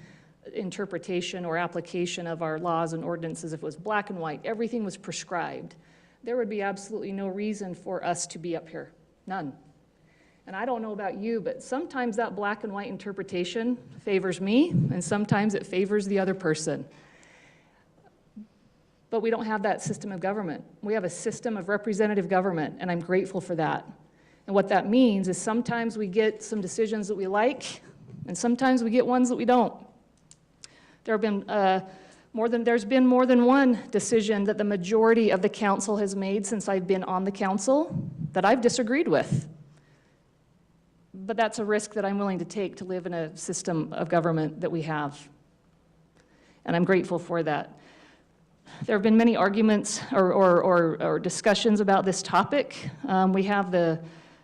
interpretation or application of our laws and ordinances, if it was black and white, everything was prescribed, there would be absolutely no reason for us to be up here, none. And I don't know about you, but sometimes that black and white interpretation favors me, and sometimes it favors the other person. But we don't have that system of government. We have a system of representative government, and I'm grateful for that. And what that means is sometimes we get some decisions that we like, and sometimes we get ones that we don't. There's been more than one decision that the majority of the council has made since I've been on the council that I've disagreed with. But that's a risk that I'm willing to take to live in a system of government that we have. And I'm grateful for that. There have been many arguments or discussions about this topic. We have the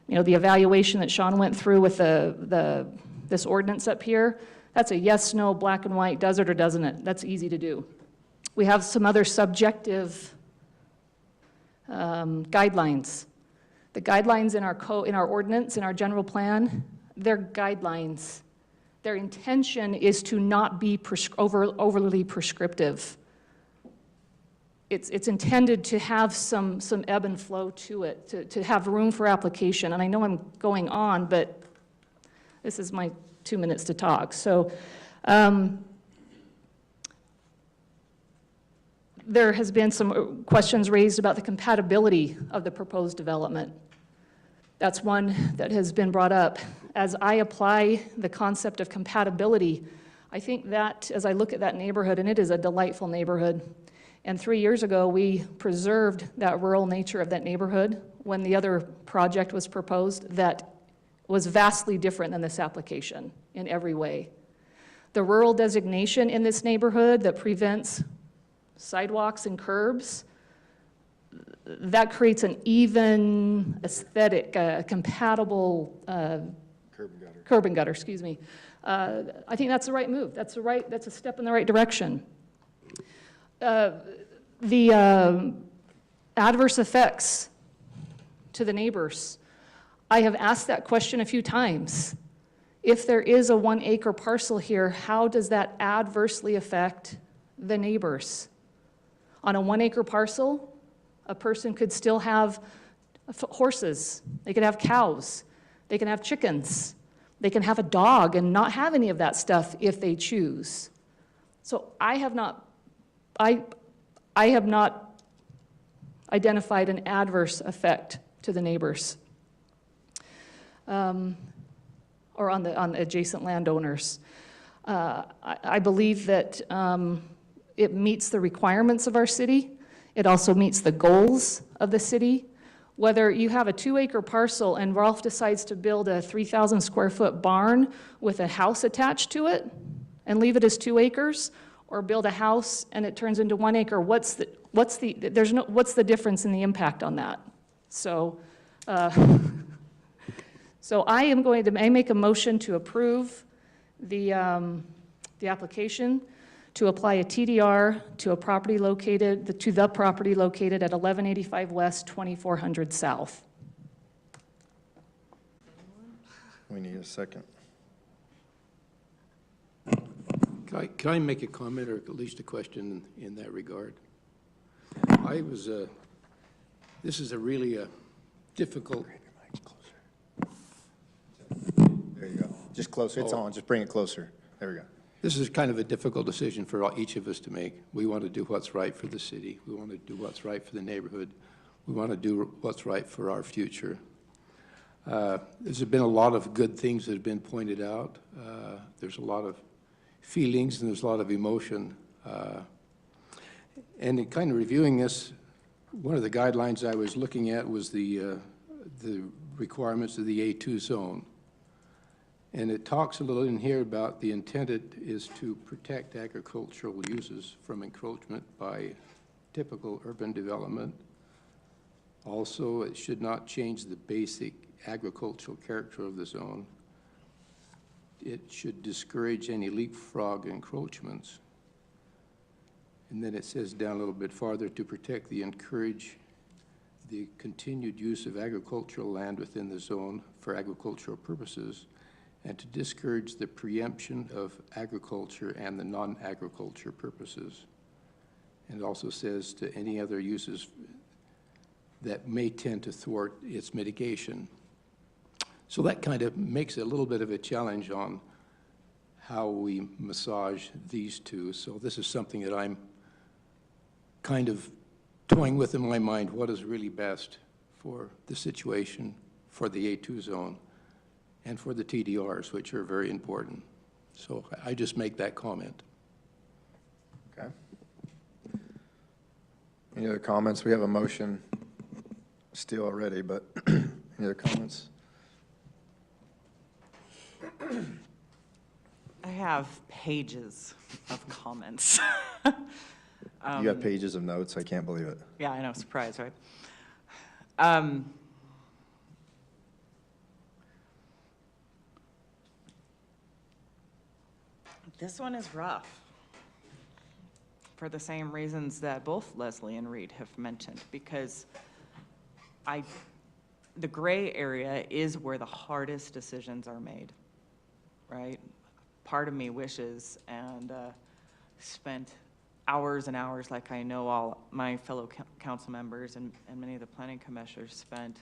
evaluation that Sean went through with this ordinance up here. That's a yes, no, black and white, does it or doesn't it? That's easy to do. We have some other subjective guidelines. The guidelines in our ordinance, in our general plan, they're guidelines. Their intention is to not be overly prescriptive. It's intended to have some ebb and flow to it, to have room for application. And I know I'm going on, but this is my 2 minutes to talk. So there has been some questions raised about the compatibility of the proposed development. That's one that has been brought up. As I apply the concept of compatibility, I think that as I look at that neighborhood, and it is a delightful neighborhood, and 3 years ago, we preserved that rural nature of that neighborhood when the other project was proposed that was vastly different than this application in every way. The rural designation in this neighborhood that prevents sidewalks and curbs, that creates an even aesthetic, compatible curb and gutter, excuse me. I think that's the right move. That's a step in the right direction. The adverse effects to the neighbors. I have asked that question a few times. If there is a 1 acre parcel here, how does that adversely affect the neighbors? On a 1 acre parcel, a person could still have horses, they could have cows, they can have chickens, they can have a dog and not have any of that stuff if they choose. So I have not identified an adverse effect to the neighbors or on the adjacent landowners. I believe that it meets the requirements of our city. It also meets the goals of the city. Whether you have a 2 acre parcel and Rolf decides to build a 3,000 square foot barn with a house attached to it and leave it as 2 acres, or build a house and it turns into 1 acre, what's the difference in the impact on that? So, so I make a motion to approve the application to apply a TDR to the property located at 1185 West, 2400 South. We need a second. Can I make a comment or at least a question in that regard? This is really a difficult. There you go. Just closer. It's on. Just bring it closer. There we go. This is kind of a difficult decision for each of us to make. We want to do what's right for the city. We want to do what's right for the neighborhood. We want to do what's right for our future. There's been a lot of good things that have been pointed out. There's a lot of feelings and there's a lot of emotion. And in kind of reviewing this, One of the guidelines I was looking at was the requirements of the A2 zone. And it talks a little in here about the intent is to protect agricultural uses from encroachment by typical urban development. Also, it should not change the basic agricultural character of the zone. It should discourage any leapfrog encroachments. And then it says down a little bit farther, to protect the encourage the continued use of agricultural land within the zone for agricultural purposes, and to discourage the preemption of agriculture and the non-agriculture purposes. And it also says to any other uses that may tend to thwart its mitigation. So that kind of makes it a little bit of a challenge on how we massage these two. So this is something that I'm kind of toying with in my mind, what is really best for the situation, for the A2 zone, and for the TDRs, which are very important. So I just make that comment. Okay. Any other comments? We have a motion still already, but any other comments? I have pages of comments. You have pages of notes. I can't believe it. Yeah, I know, surprise, right? This one is rough for the same reasons that both Leslie and Reed have mentioned, because the gray area is where the hardest decisions are made, right? Part of me wishes and spent hours and hours, like I know all my fellow council members and many of the planning commissioners spent,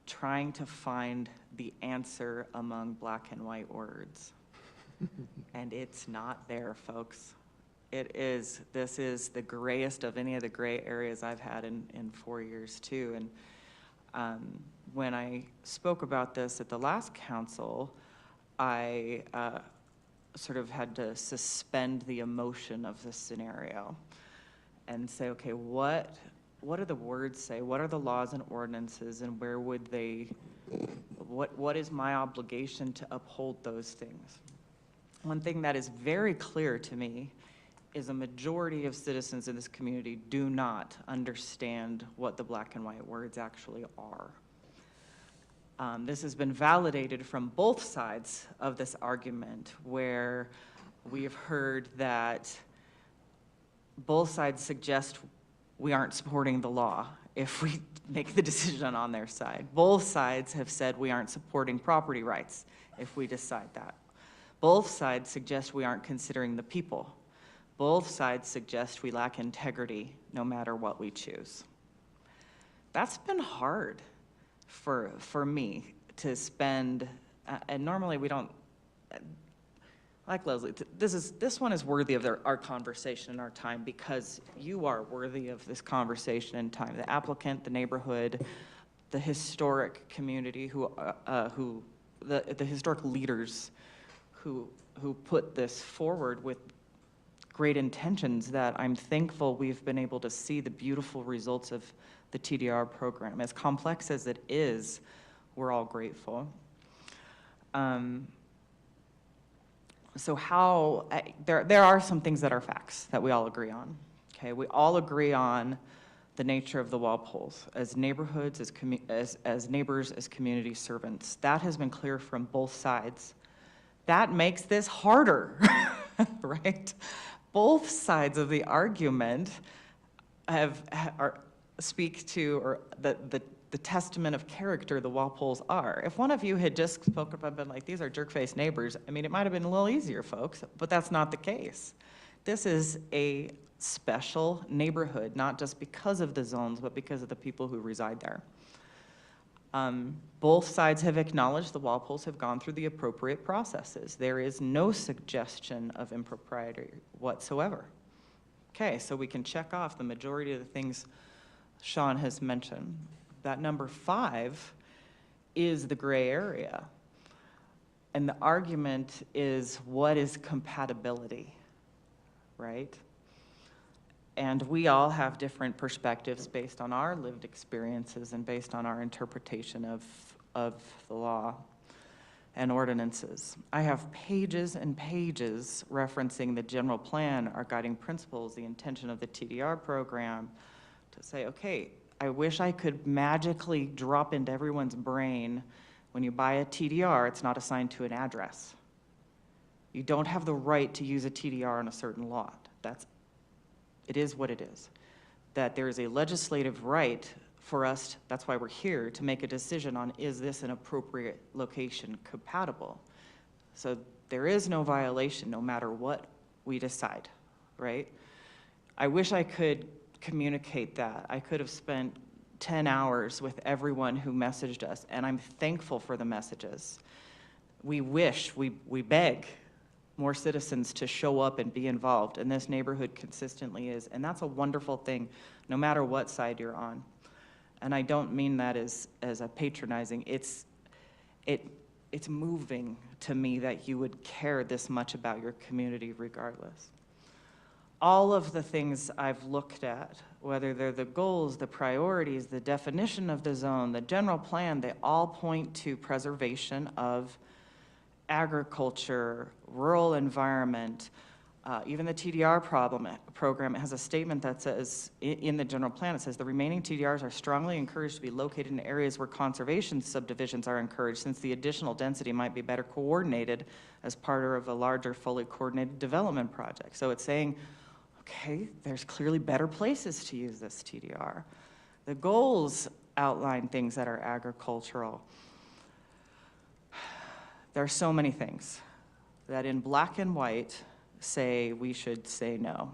trying to find the answer among black and white words. And it's not there, folks. This is the grayest of any of the gray areas I've had in 4 years too. And when I spoke about this at the last council, I sort of had to suspend the emotion of this scenario and say, okay, what do the words say? What are the laws and ordinances, and where would they, what is my obligation to uphold those things? One thing that is very clear to me is a majority of citizens in this community do not understand what the black and white words actually are. This has been validated from both sides of this argument, where we have heard that both sides suggest we aren't supporting the law if we make the decision on their side. Both sides have said we aren't supporting property rights if we decide that. Both sides suggest we aren't considering the people. Both sides suggest we lack integrity no matter what we choose. That's been hard for me to spend, and normally we don't, like Leslie, this one is worthy of our conversation and our time, because you are worthy of this conversation and time. The applicant, the neighborhood, the historic community, the historic leaders who put this forward with great intentions, that I'm thankful we've been able to see the beautiful results of the TDR program. As complex as it is, we're all grateful. So there are some things that are facts that we all agree on. Okay, we all agree on the nature of the Walpoles as neighborhoods, as neighbors, as community servants. That has been clear from both sides. That makes this harder, right? Both sides of the argument speak to, or the testament of character the Walpoles are. If one of you had just spoken up and been like, these are jerk-faced neighbors, I mean, it might have been a little easier, folks, but that's not the case. This is a special neighborhood, not just because of the zones, but because of the people who reside there. Both sides have acknowledged the Walpoles have gone through the appropriate processes. There is no suggestion of impropriety whatsoever. Okay, so we can check off the majority of the things Sean has mentioned. That number 5 is the gray area. And the argument is, what is compatibility, right? And we all have different perspectives based on our lived experiences and based on our interpretation of the law and ordinances. I have pages and pages referencing the general plan, our guiding principles, the intention of the TDR program, to say, okay, I wish I could magically drop into everyone's brain, when you buy a TDR, it's not assigned to an address. You don't have the right to use a TDR on a certain lot. It is what it is. That there is a legislative right for us, that's why we're here, to make a decision on, is this an appropriate location compatible? So there is no violation no matter what we decide, right? I wish I could communicate that. I could have spent 10 hours with everyone who messaged us, and I'm thankful for the messages. We wish, we beg more citizens to show up and be involved, and this neighborhood consistently is, and that's a wonderful thing, no matter what side you're on. And I don't mean that as a patronizing. It's moving to me that you would care this much about your community regardless. All of the things I've looked at, whether they're the goals, the priorities, the definition of the zone, the general plan, they all point to preservation of agriculture, rural environment. Even the TDR program has a statement that says, in the general plan, it says, the remaining TDRs are strongly encouraged to be located in areas where conservation subdivisions are encouraged, since the additional density might be better coordinated as part of a larger, fully coordinated development project. So it's saying, okay, there's clearly better places to use this TDR. The goals outline things that are agricultural. There are so many things that in black and white say we should say no.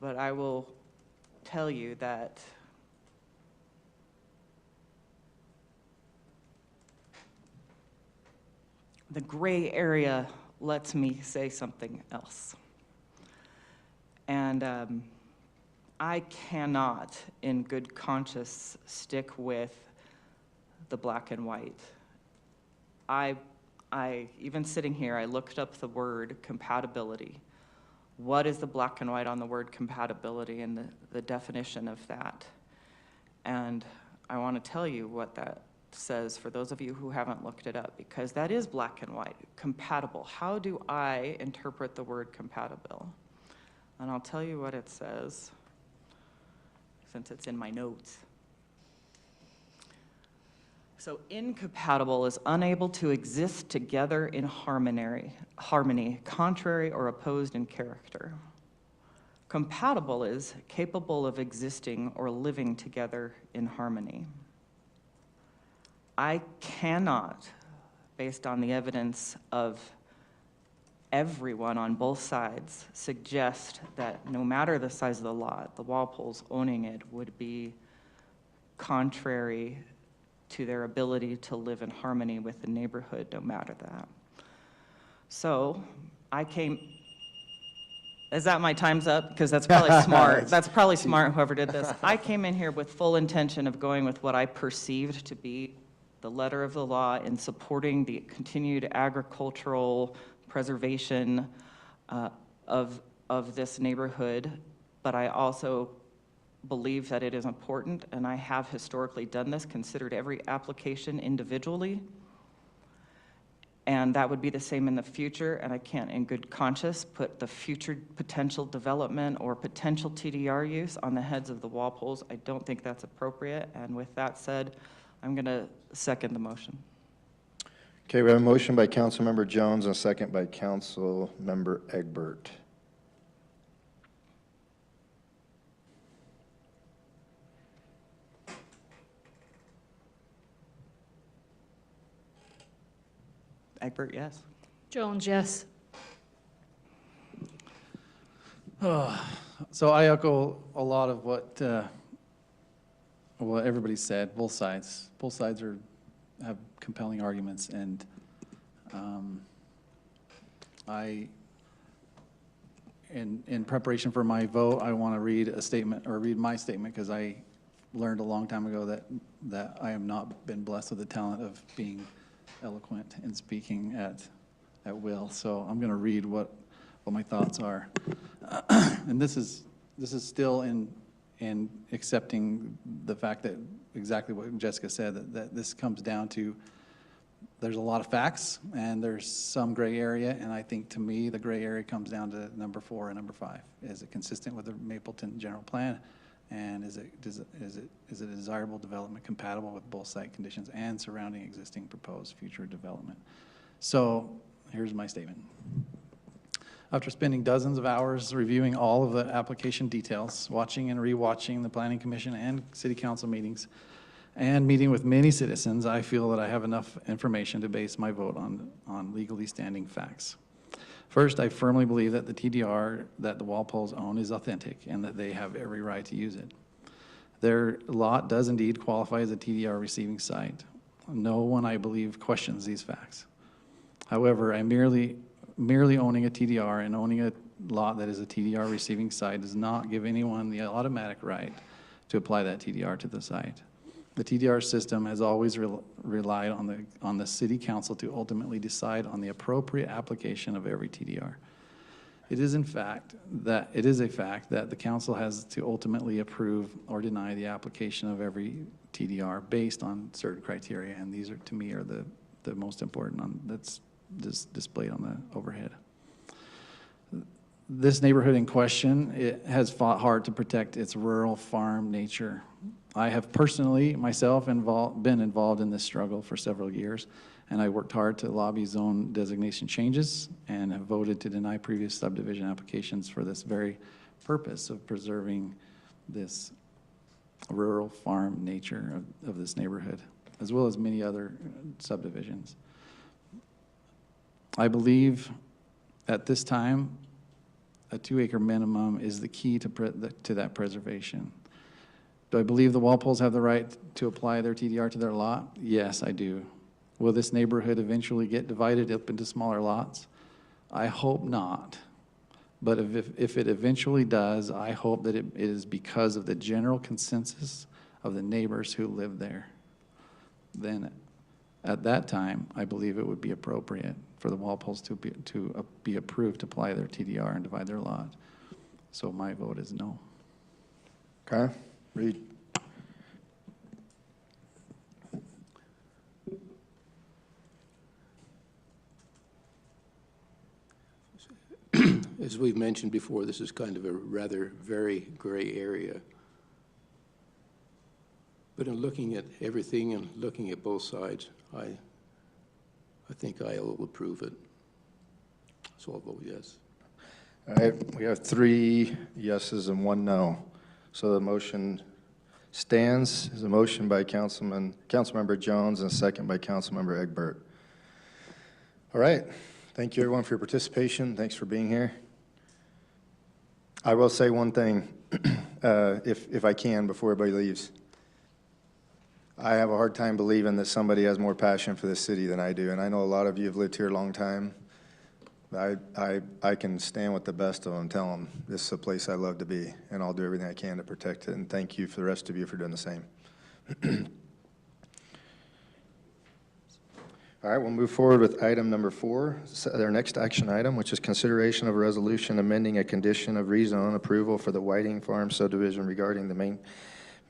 But I will tell you that the gray area lets me say something else. And I cannot, in good conscience, stick with the black and white. Even sitting here, I looked up the word compatibility. What is the black and white on the word compatibility and the definition of that? And I want to tell you what that says for those of you who haven't looked it up, because that is black and white, compatible. How do I interpret the word compatible? And I'll tell you what it says, since it's in my notes. So incompatible is unable to exist together in harmony, contrary or opposed in character. Compatible is capable of existing or living together in harmony. I cannot, based on the evidence of everyone on both sides, suggest that no matter the size of the lot, the Walpoles owning it would be contrary to their ability to live in harmony with the neighborhood, no matter that. So I came, is that my time's up? Because that's probably smart. That's probably smart, whoever did this. I came in here with full intention of going with what I perceived to be the letter of the law in supporting the continued agricultural preservation of this neighborhood, but I also believe that it is important, and I have historically done this, considered every application individually, and that would be the same in the future, and I can't in good conscience put the future potential development or potential TDR use on the heads of the Walpoles. I don't think that's appropriate, and with that said, I'm going to second the motion. Okay, we have a motion by Councilmember Jones and a second by Councilmember Egbert. Egbert, yes. Jones, yes. So I echo a lot of what everybody said, both sides. Both sides have compelling arguments, and in preparation for my vote, I want to read a statement, or read my statement, because I learned a long time ago that I have not been blessed with the talent of being eloquent and speaking at will. So I'm going to read what what my thoughts are. And this is still in accepting the fact that exactly what Jessica said, that this comes down to, there's a lot of facts and there's some gray area, and I think to me, the gray area comes down to number 4 and number 5. Is it consistent with the Mapleton general plan? And is it a desirable development compatible with both site conditions and surrounding existing proposed future development? So here's my statement. After spending dozens of hours reviewing all of the application details, watching and rewatching the Planning Commission and City Council meetings, and meeting with many citizens, I feel that I have enough information to base my vote on legally standing facts. First, I firmly believe that the TDR that the Walpoles own is authentic and that they have every right to use it. Their lot does indeed qualify as a TDR receiving site. No one, I believe, questions these facts. However, merely owning a TDR and owning a lot that is a TDR receiving site does not give anyone the automatic right to apply that TDR to the site. The TDR system has always relied on the City Council to ultimately decide on the appropriate application of every TDR. It is a fact that the council has to ultimately approve or deny the application of every TDR based on certain criteria, and these are, to me, are the most important that's displayed on the overhead. This neighborhood in question, it has fought hard to protect its rural farm nature. I have personally, myself, been involved in this struggle for several years, and I worked hard to lobby zone designation changes and have voted to deny previous subdivision applications for this very purpose of preserving this rural farm nature of this neighborhood, as well as many other subdivisions. I believe at this time, a 2-acre minimum is the key to that preservation. Do I believe the Walpoles have the right to apply their TDR to their lot? Yes, I do. Will this neighborhood eventually get divided up into smaller lots? I hope not. But if it eventually does, I hope that it is because of the general consensus of the neighbors who live there. Then at that time, I believe it would be appropriate for the Walpoles to be approved to apply their TDR and divide their lot. So my vote is no. Okay, Reed. As we've mentioned before, this is kind of a rather very gray area. But in looking at everything and looking at both sides, I think I will approve it. So I'll vote yes. All right, we have 3 yeses and 1 no. So the motion stands. Is a motion by Councilmember Jones and a second by Councilmember Egbert. All right, thank you everyone for your participation. Thanks for being here. I will say one thing, if I can, before everybody leaves. I have a hard time believing that somebody has more passion for this city than I do, and I know a lot of you have lived here a long time. I can stand with the best of them and tell them this is a place I love to be, and I'll do everything I can to protect it, and thank you for the rest of you for doing the same. All right, we'll move forward with item number 4, our next action item, which is consideration of a resolution amending a condition of rezone approval for the Whiting Farm subdivision regarding the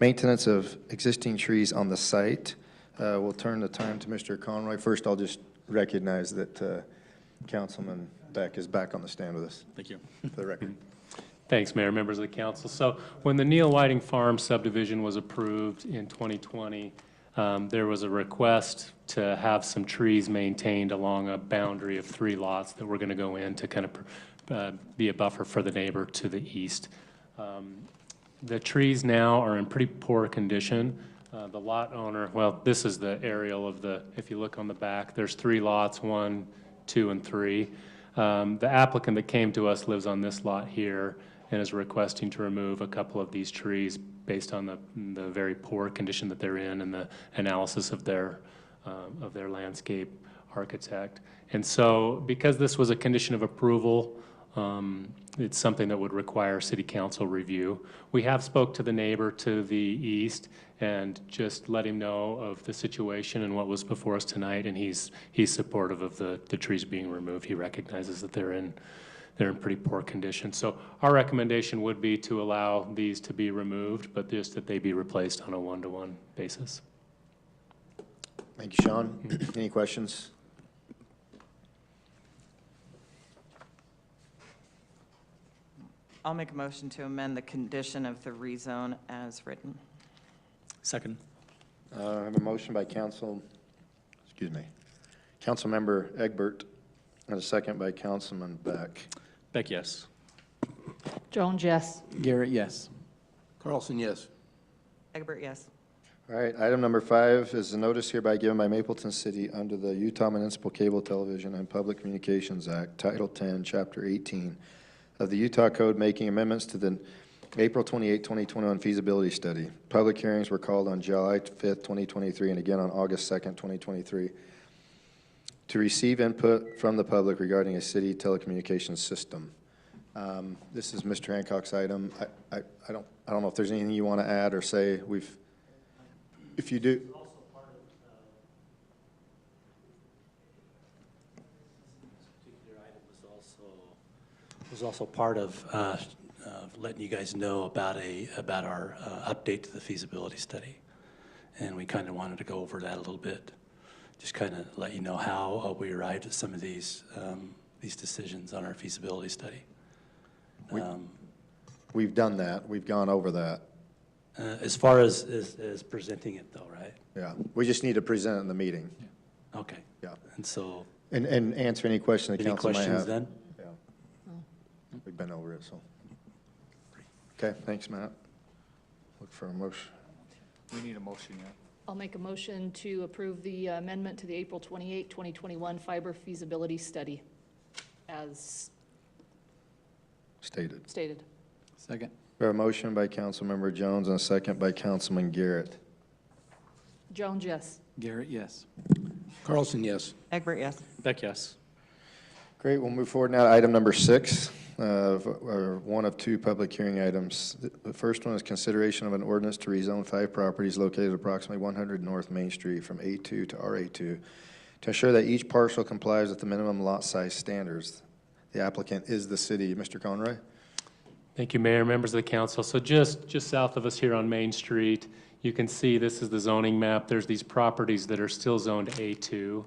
maintenance of existing trees on the site. We'll turn the time to Mr. Conroy. First, I'll just recognize that Councilman Beck is back on the stand with us. Thank you. For the record. Thanks, Mayor, members of the council. So when the Neil Whiting Farm subdivision was approved in 2020, there was a request to have some trees maintained along a boundary of 3 lots that were going to go in to kind of be a buffer for the neighbor to the east. The trees now are in pretty poor condition. The lot owner, well, this is the aerial of the, if you look on the back, there's 3 lots, 1, 2, and 3. The applicant that came to us lives on this lot here and is requesting to remove a couple of these trees based on the very poor condition that they're in and the analysis of their landscape architect. And so because this was a condition of approval, it's something that would require city council review. We have spoke to the neighbor to the east and just let him know of the situation and what was before us tonight, and he's supportive of the trees being removed. He recognizes that they're in they're in pretty poor condition. So our recommendation would be to allow these to be removed, but just that they be replaced on a one-to-one basis. Thank you, Sean. Any questions? I'll make a motion to amend the condition of the rezone as written. Second. I have a motion by Councilmember Egbert, and a second by Councilman Beck. Beck, yes. Jones, yes. Garrett, yes. Carlson, yes. Egbert, yes. All right, item number 5 is a notice hereby given by Mapleton City under the Utah Municipal Cable Television and Public Communications Act, Title 10, Chapter 18 of the Utah Code, making amendments to the April 28, 2021 feasibility study. Public hearings were called on July 5th, 2023, and again on August 2nd, 2023, to receive input from the public regarding a city telecommunications system. This is Mr. Hancock's item. I don't know if there's anything you want to add or say. If you do. Was also part of letting you guys know about our update to the feasibility study, and we kind of wanted to go over that a little bit, just kind of let you know how we arrived at some of these decisions on our feasibility study. We've done that. We've gone over that. As far as presenting it, though, right? Yeah, we just need to present it in the meeting. Okay. Yeah. And so. And answer any question the council might have. Any questions then? We've been over it, so. Okay, thanks, Matt. Look for a motion. We need a motion yet. I'll make a motion to approve the amendment to the April 28, 2021 fiber feasibility study as Stated. stated. Second. We have a motion by Councilmember Jones and a second by Councilman Garrett. Jones, yes. Garrett, yes. Carlson, yes. Egbert, yes. Beck, yes. Great, we'll move forward now to item number 6, or one of 2 public hearing items. The first one is consideration of an ordinance to rezone 5 properties located approximately 100 North Main Street from A2 to RA2 to ensure that each parcel complies with the minimum lot size standards. The applicant is the city. Mr. Conroy? Thank you, Mayor, members of the council. So just south of us here on Main Street, you can see this is the zoning map. There's these properties that are still zoned A2,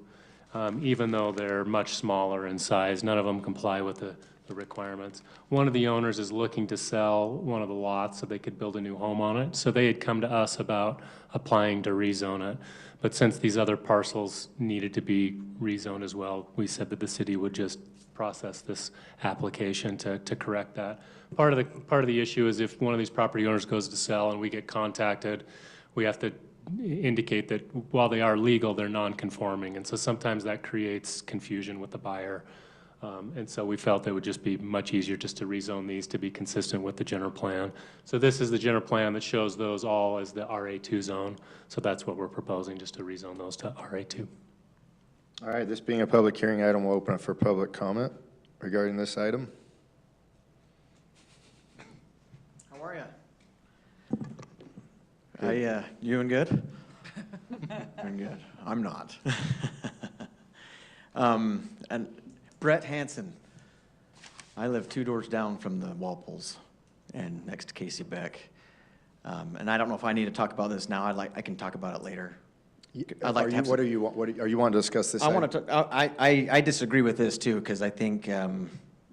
even though they're much smaller in size. None of them comply with the requirements. One of the owners is looking to sell one of the lots so they could build a new home on it. So they had come to us about applying to rezone it. But since these other parcels needed to be rezoned as well, we said that the city would just process this application to correct that. Part of the issue is if one of these property owners goes to sell and we get contacted, we have to indicate that while they are legal, they're non-conforming, and so sometimes that creates confusion with the buyer. And so we felt it would just be much easier just to rezone these to be consistent with the general plan. So this is the general plan that shows those all as the RA2 zone. So that's what we're proposing, just to rezone those to RA2. All right, this being a public hearing item, we'll open it for public comment regarding this item. How are you? You doing good? Doing good. I'm not. And Brett Hansen. I live 2 doors down from the Walpoles and next to Casey Beck. And I don't know if I need to talk about this now. I can talk about it later. What are you wanting to discuss this? I want to. I disagree with this too because I think.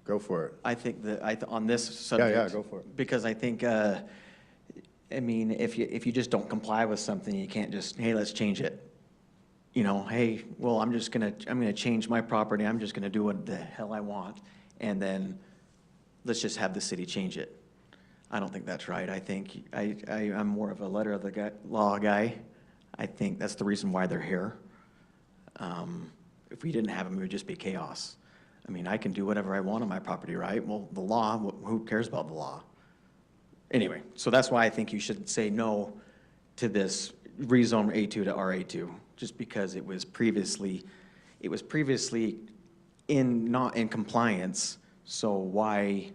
Go for it. I think that on this subject. Yeah, go for it. Because I think. I mean, if you just don't comply with something, you can't just, hey, let's change it. You know, hey, well, I'm gonna change my property. I'm just gonna do what the hell I want, and then let's just have the city change it. I don't think that's right. I think I'm more of a letter of the law guy. I think that's the reason why they're here. If we didn't have them, it would just be chaos. I mean, I can do whatever I want on my property, right? Well, the law, who cares about the law? Anyway, so that's why I think you should say no to this rezone A2 to RA2, just because it was previously not in compliance. So why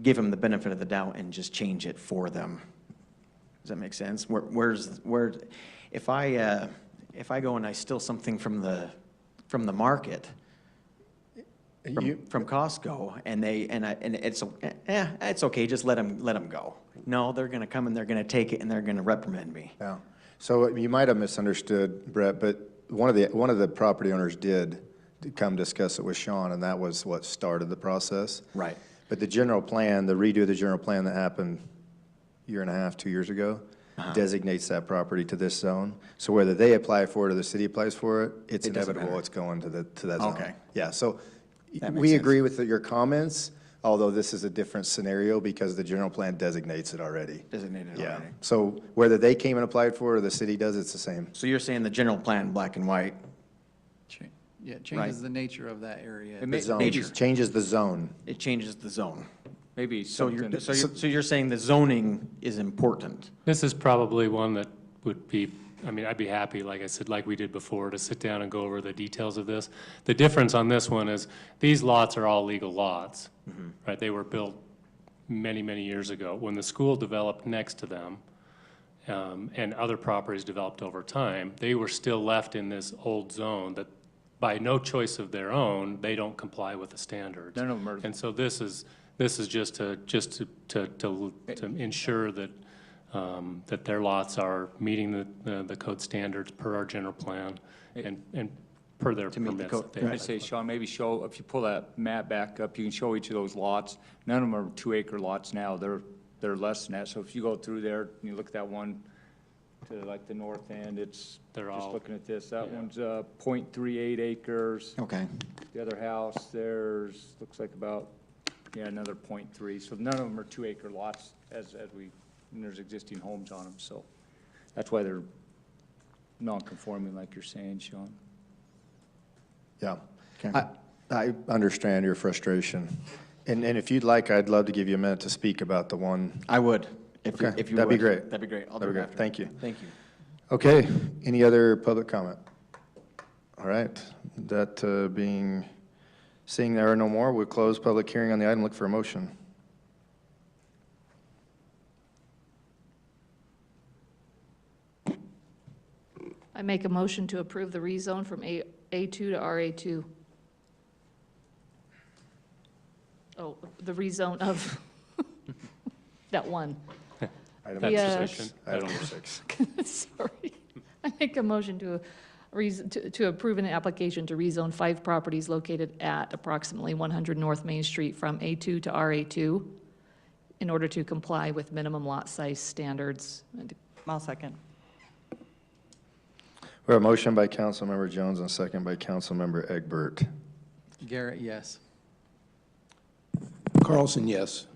give them the benefit of the doubt and just change it for them? Does that make sense? If I go and I steal something from the market, from Costco, and it's okay, just let them go. No, they're gonna come and they're gonna take it and they're gonna reprimand me. Yeah. So you might have misunderstood, Brett, but one of the property owners did come discuss it with Sean, and that was what started the process. Right. But the general plan, the redo of the general plan that happened a year and a half, 2 years ago, designates that property to this zone. So whether they apply for it or the city applies for it, it's It doesn't inevitable matter. it's going to that zone. Okay. Yeah, so That makes we sense. agree with your comments, although this is a different scenario because the general plan designates it already. Designated Yeah, already. so whether they came and applied for it or the city does, it's the same. So you're saying the general plan, black and white? Yeah, it changes the nature of that area. The zone, changes the zone. It changes the zone. Maybe So something. so you're saying the zoning is important? This is probably one that would be, I mean, I'd be happy, like I said, like we did before, to sit down and go over the details of this. The difference on this one is these lots are all legal lots, right? They were built many, many years ago. When the school developed next to them, and other properties developed over time, they were still left in this old zone that by no choice of their own, they don't comply with the standards. None of them are. And so this is just to ensure that, that their lots are meeting the code standards per our general plan and per their To meet the permits. code. that they I'd say, Sean, maybe show, if you pull that map back up, you can show each of those lots. None of them are 2-acre lots now. They're less than that. So if you go through there and you look at that one to like the north end, They're just all- looking at this, that one's 0.38 acres. Okay. The other house, looks like about, another 0.3. So none of them are 2-acre lots and there's existing homes on them. So that's why they're non-conforming, like you're saying, Sean. Yeah. Okay. I understand your frustration. And if you'd like, I'd love to give you a minute to speak about the one. I would, if you Okay, if you that'd be would. great. That'd be great. I'll That'd do be it great. after. Thank you. Thank you. Okay, any other public comment? All right, seeing there are no more, we'll close public hearing on the item, look for a motion. I make a motion to approve the rezone from A2 to RA2. Oh, the rezone of that one. Item The, number 6. Item number 6. Sorry. I make a motion to approve an application to rezone 5 properties located at approximately 100 North Main Street from A2 to RA2 in order to comply with minimum lot size standards. I'll second. We have a motion by Councilmember Jones and a second by Councilmember Egbert. Garrett, yes. Carlson, yes.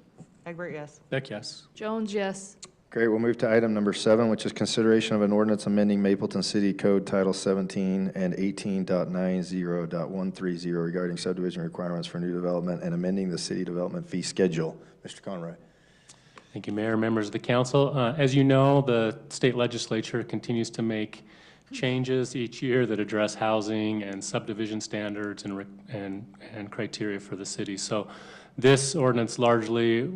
Egbert, yes. Beck, yes. Jones, yes. Great, we'll move to item number 7, which is consideration of an ordinance amending Mapleton City Code Title 17 and 18.90.130 regarding subdivision requirements for new development and amending the city development fee schedule. Mr. Conroy. Thank you, Mayor, members of the council. As you know, the state legislature continues to make changes each year that address housing and subdivision standards and criteria for the city. So this ordinance largely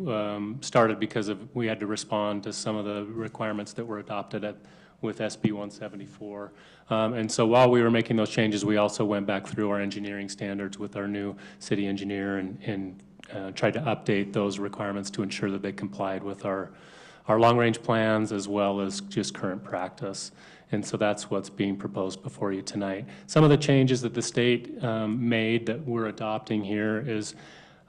started because we had to respond to some of the requirements that were adopted with SB 174. And so while we were making those changes, we also went back through our engineering standards with our new city engineer and tried to update those requirements to ensure that they complied with our long-range plans as well as just current practice. And so that's what's being proposed before you tonight. Some of the changes that the state made that we're adopting here is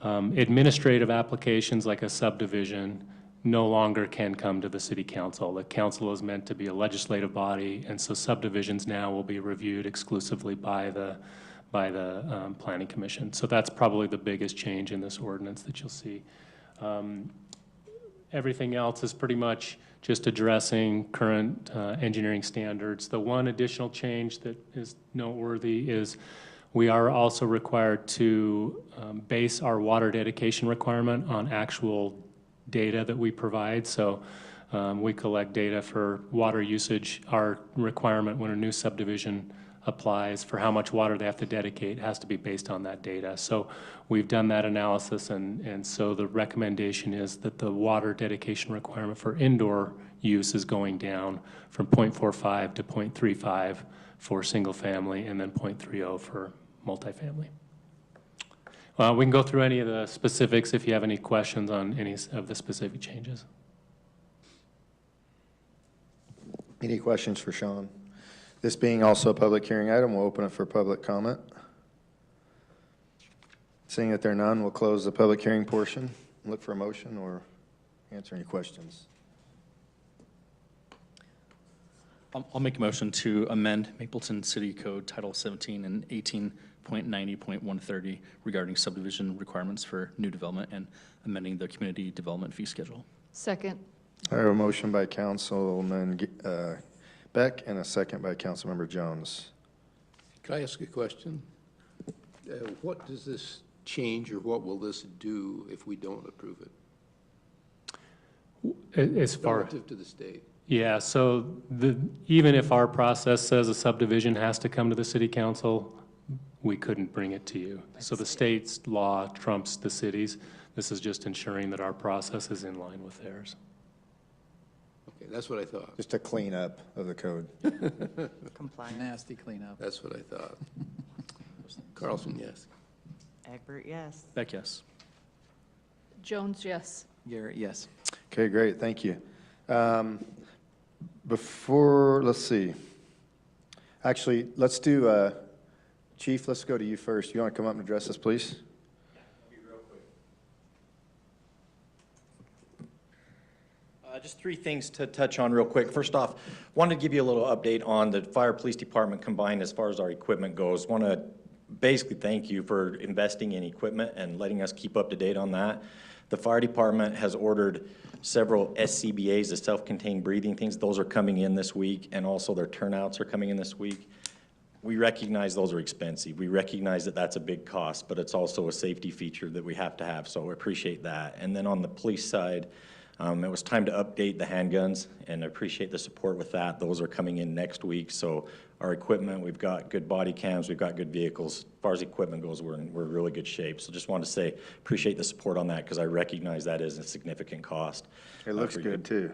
administrative applications like a subdivision no longer can come to the city council. The council is meant to be a legislative body, and so subdivisions now will be reviewed exclusively by the planning commission. So that's probably the biggest change in this ordinance that you'll see. Everything else is pretty much just addressing current engineering standards. The one additional change that is noteworthy is we are also required to base our water dedication requirement on actual data that we provide. So we collect data for water usage. Our requirement when a new subdivision applies for how much water they have to dedicate has to be based on that data. So we've done that analysis, and so the recommendation is that the water dedication requirement for indoor use is going down from 0.45 to 0.35 for single family and then 0.30 for multifamily. Well, we can go through any of the specifics if you have any questions on any of the specific changes. Any questions for Sean? This being also a public hearing item, we'll open it for public comment. Seeing that there are none, we'll close the public hearing portion. Look for a motion or answer any questions. I'll make a motion to amend Mapleton City Code Title 17 and 18.90.130 regarding subdivision requirements for new development and amending the community development fee schedule. Second. I have a motion by Councilman Beck and a second by Councilmember Jones. Can I ask a question? What does this change, or what will this do if we don't approve it? As far Relative to the state? Yeah, so even if our process says a subdivision has to come to the city council, we couldn't bring it to you. So the state's law trumps the city's. This is just ensuring that our process is in line with theirs. Okay, that's what I thought. Just a cleanup of the code. Compliance. Nasty cleanup. That's what I thought. Carlson, yes. Egbert, yes. Beck, yes. Jones, yes. Garrett, yes. Okay, great, thank you. Let's see. Actually, let's do, Chief, let's go to you first. You want to come up and address us, please? Just three things to touch on real quick. First off, wanted to give you a little update on the fire police department combined as far as our equipment goes. Want to basically thank you for investing in equipment and letting us keep up to date on that. The fire department has ordered several SCBAs, the self-contained breathing things. Those are coming in this week, and also their turnouts are coming in this week. We recognize those are expensive. We recognize that that's a big cost, but it's also a safety feature that we have to have, so we appreciate that. And then on the police side, it was time to update the handguns, and I appreciate the support with that. Those are coming in next week, so our equipment, we've got good body cams, we've got good vehicles. As far as equipment goes, we're in really good shape. So just wanted to say, appreciate the support on that, because I recognize that is a significant cost. It looks good, too.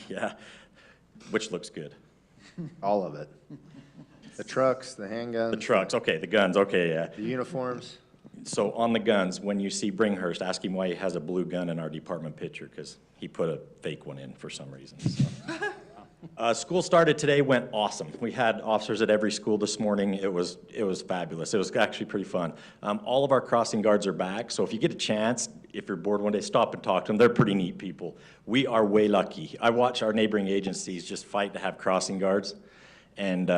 Yeah, which looks good. All of it. The trucks, the handguns. The trucks, okay, the guns, okay, yeah. The uniforms. So on the guns, when you see Bringhurst, ask him why he has a blue gun in our department picture, because he put a fake one in for some reason. So. School started today, went awesome. We had officers at every school this morning. It was fabulous. It was actually pretty fun. All of our crossing guards are back, so if you get a chance, if you're bored one day, stop and talk to them. They're pretty neat people. We are way lucky. I watch our neighboring agencies just fight to have crossing guards, and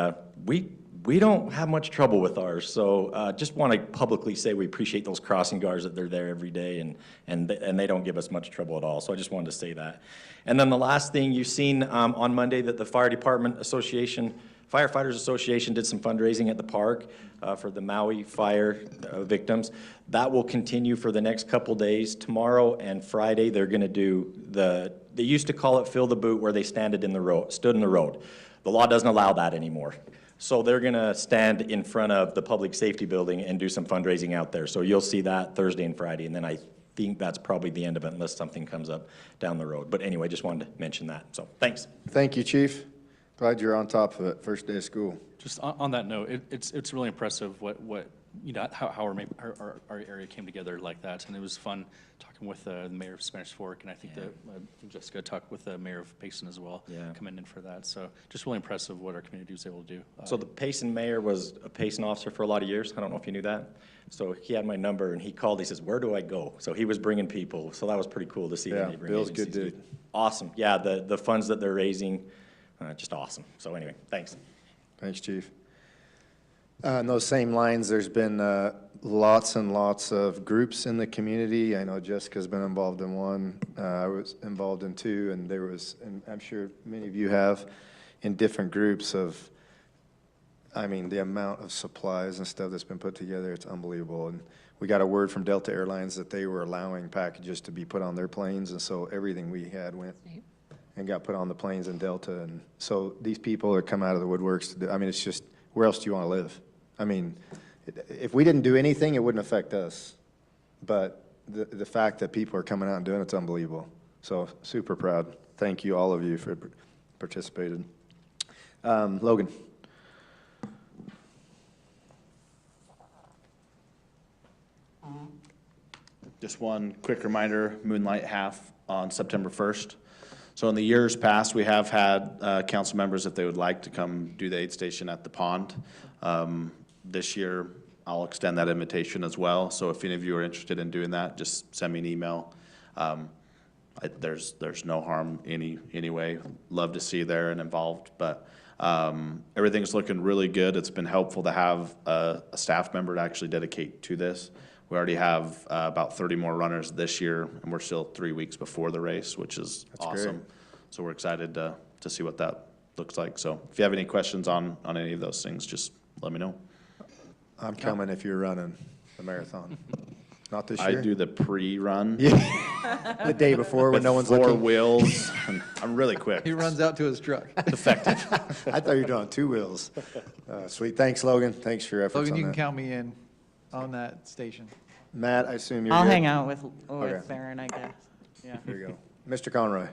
we don't have much trouble with ours. So just want to publicly say we appreciate those crossing guards, that they're there every day, and they don't give us much trouble at all. So I just wanted to say that. And then the last thing, you've seen on Monday that the Fire Department Association, Firefighters Association did some fundraising at the park for the Maui fire victims. That will continue for the next couple days. Tomorrow and Friday, they're going to do they used to call it fill the boot, where they stood in the road. The law doesn't allow that anymore. So they're going to stand in front of the public safety building and do some fundraising out there. So you'll see that Thursday and Friday, and then I think that's probably the end of it unless something comes up down the road. But anyway, just wanted to mention that. So thanks. Thank you, Chief. Glad you're on top of it, first day of school. Just on that note, it's really impressive what you know, how our area came together like that, and it was fun talking with the mayor of Spanish Fork, and I think that Jessica talked with the mayor of Payson as well, coming in for that. So just really impressive what our community was able to do. So the Payson mayor was a Payson officer for a lot of years. I don't know if you knew that. So he had my number, and he called. He says, "Where do I go?" So he was bringing people. So that was pretty cool to see. Yeah, the neighboring Bill's agencies good dude. Awesome. Yeah, the funds that they're raising, just awesome. So anyway, thanks. Thanks, Chief. On those same lines, there's been lots and lots of groups in the community. I know Jessica's been involved in one. I was involved in two, and there was, and I'm sure many of you have, in different groups of, I mean, the amount of supplies and stuff that's been put together, it's unbelievable. And we got a word from Delta Airlines that they were allowing packages to be put on their planes, and so everything we had went and got put on the planes in Delta. And so these people are come out of the woodworks to do, I mean, it's just, where else do you want to live? I mean, if we didn't do anything, it wouldn't affect us. But the fact that people are coming out and doing it's unbelievable. So super proud. Thank you, all of you, for participating. Logan. Just one quick reminder, Moonlight Half on September 1st. So in the years past, we have had council members, if they would like, to come do the aid station at the pond. This year, I'll extend that invitation as well. So if any of you are interested in doing that, just send me an email. There's no harm anyway. Love to see you there and involved, but everything's looking really good. It's been helpful to have a staff member to actually dedicate to this. We already have about 30 more runners this year, and we're still 3 weeks before the race, which is awesome. great. So we're excited to see what that looks like. So if you have any questions on any of those things, just let me know. I'm coming if you're running the marathon. Not this I year? do the pre-run. Yeah. The day before when no one's Four looking. wheels. I'm really quick. He runs out to his truck. Effective. I thought you were doing 2 wheels. Sweet. Thanks, Logan. Thanks for your efforts Logan, on you can that. count me in on that station. Matt, I assume you're I'll good? hang out with Okay. Theron, I guess. Yeah. There you go. Mr. Conroy.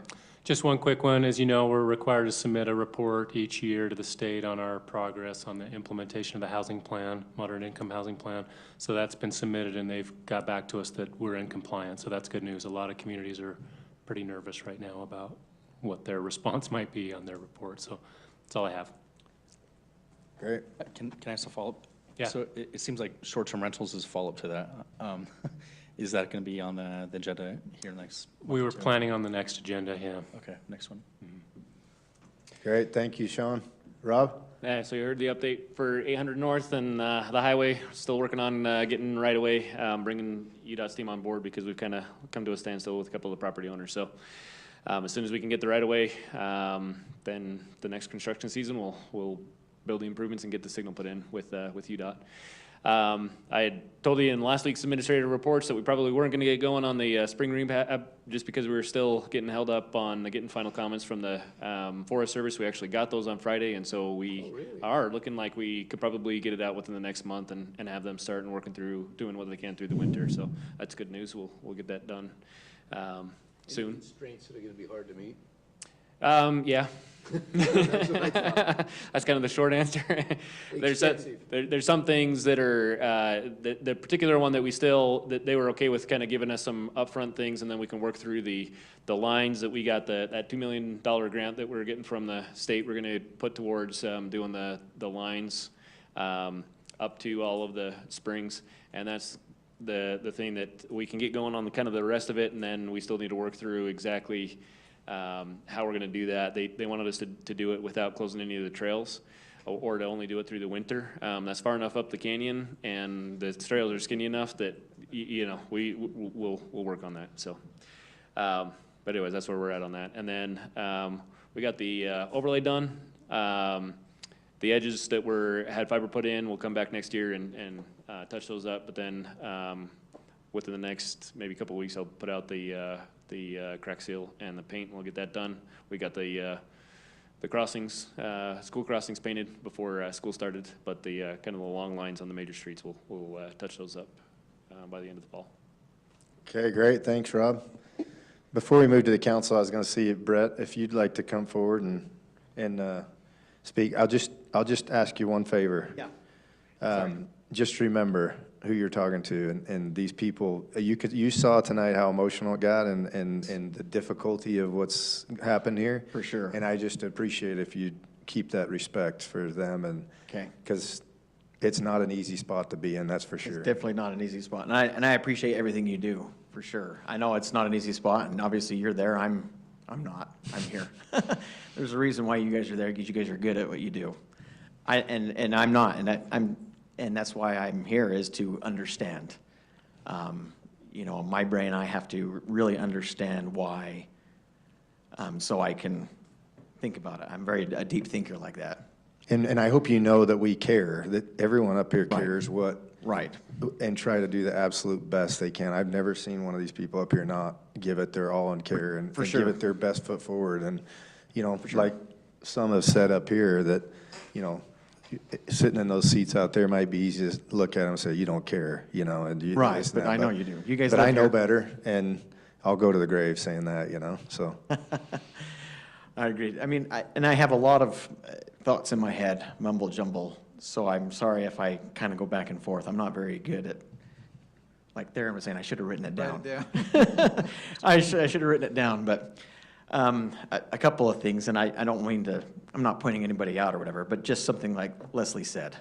Just one quick one. As you know, we're required to submit a report each year to the state on our progress on the implementation of the housing plan, moderate income housing plan. So that's been submitted, and they've got back to us that we're in compliance. So that's good news. A lot of communities are pretty nervous right now about what their response might be on their report. So that's all I have. Great. Can I ask a follow-up? Yeah. So it seems like short-term rentals is follow-up to that. Is that going to be on the agenda here next? We were month or two? planning on the next agenda, yeah. Okay, next one. Great. Thank you, Sean. Rob? Yeah, so you heard the update for 800 North and the highway. Still working on getting right away, bringing UDOT's team on board because we've kind of come to a standstill with a couple of the property owners. So as soon as we can get the right away, then the next construction season we'll build the improvements and get the signal put in with UDOT. I had told you in last week's administrative reports that we probably weren't going to get going on the spring rehab just because we were still getting held up on getting final comments from the Forest Service. We actually got those on Friday, and so we are looking like we could probably get it out within the next month and have them start and working through doing what they can through the winter. So that's good news. We'll get that done soon. Any constraints that are going to be hard to meet? Yeah. That's kind of the short answer. There's some things that are, the particular one that that they were okay with kind of giving us some upfront things, and then we can work through the lines that we got, that $2 million grant that we're getting from the state, we're gonna put towards doing the lines up to all of the springs, and that's the thing that we can get going on the kind of the rest of it, and then we still need to work through exactly how we're going to do that. They wanted us to do it without closing any of the trails or to only do it through the winter. That's far enough up the canyon, and the trails are skinny enough that, we'll work on that. So, but anyways, that's where we're at on that. And then we got the overlay done. The edges that had fiber put in, we'll come back next year and touch those up. But then within the next maybe couple of weeks, I'll put out the crack seal and the paint, and we'll get that done. We got the crossings, school crossings painted before school started, but the kind of the long lines on the major streets, we'll touch those up by the end of the fall. Okay, great. Thanks, Rob. Before we move to the council, I was going to see Brett, if you'd like to come forward and speak. I'll just ask you one favor. Yeah. Just remember who you're talking to, and these people. You saw tonight how emotional it got, and the difficulty of what's happened here. For sure. And I just appreciate if you keep that respect for them, and Okay. because it's not an easy spot to be in, that's for sure. It's definitely not an easy spot, and I appreciate everything you do, for sure. I know it's not an easy spot, and obviously you're there, I'm not, I'm here. There's a reason why you guys are there, because you guys are good at what you do. And I'm not, and that's why I'm here, is to understand. My brain, I have to really understand why, so I can think about it. I'm a deep thinker like that. And I hope you know that we care, that everyone up here cares Right. and try to do the absolute best they can. I've never seen one of these people up here not give it their all and care and sure. give it their best foot forward. And, like some have said up here, that, sitting in those seats out there might be easy to look at them and say, you don't care, and you, Right, this and but that. I know you do. You guys But live I know here. better, and I'll go to the grave saying that, so. I agree. I mean, I have a lot of thoughts in my head, mumble jumble, so I'm sorry if I kind of go back and forth. I'm not very good Like Darren was saying, I should have written it Write down. it down. I should have written it down, but a couple of things, and I don't mean to, I'm not pointing anybody out or whatever, but just something like Leslie said.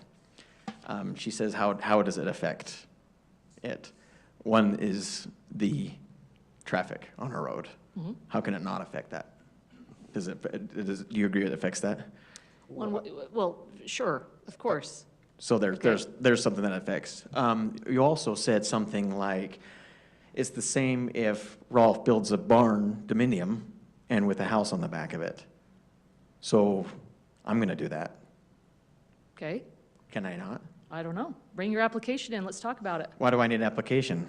She says, how does it affect it? One is the traffic on our road. Mhm. How can it not affect that? Do you agree it affects that? Well, sure, of course. So there's something that affects. You also said something like, it's the same if Rolf builds a barn dominium and with a house on the back of it. So I'm gonna do that. Okay, Can I not? I don't know. Bring your application in, let's talk about it. Why do I need an application?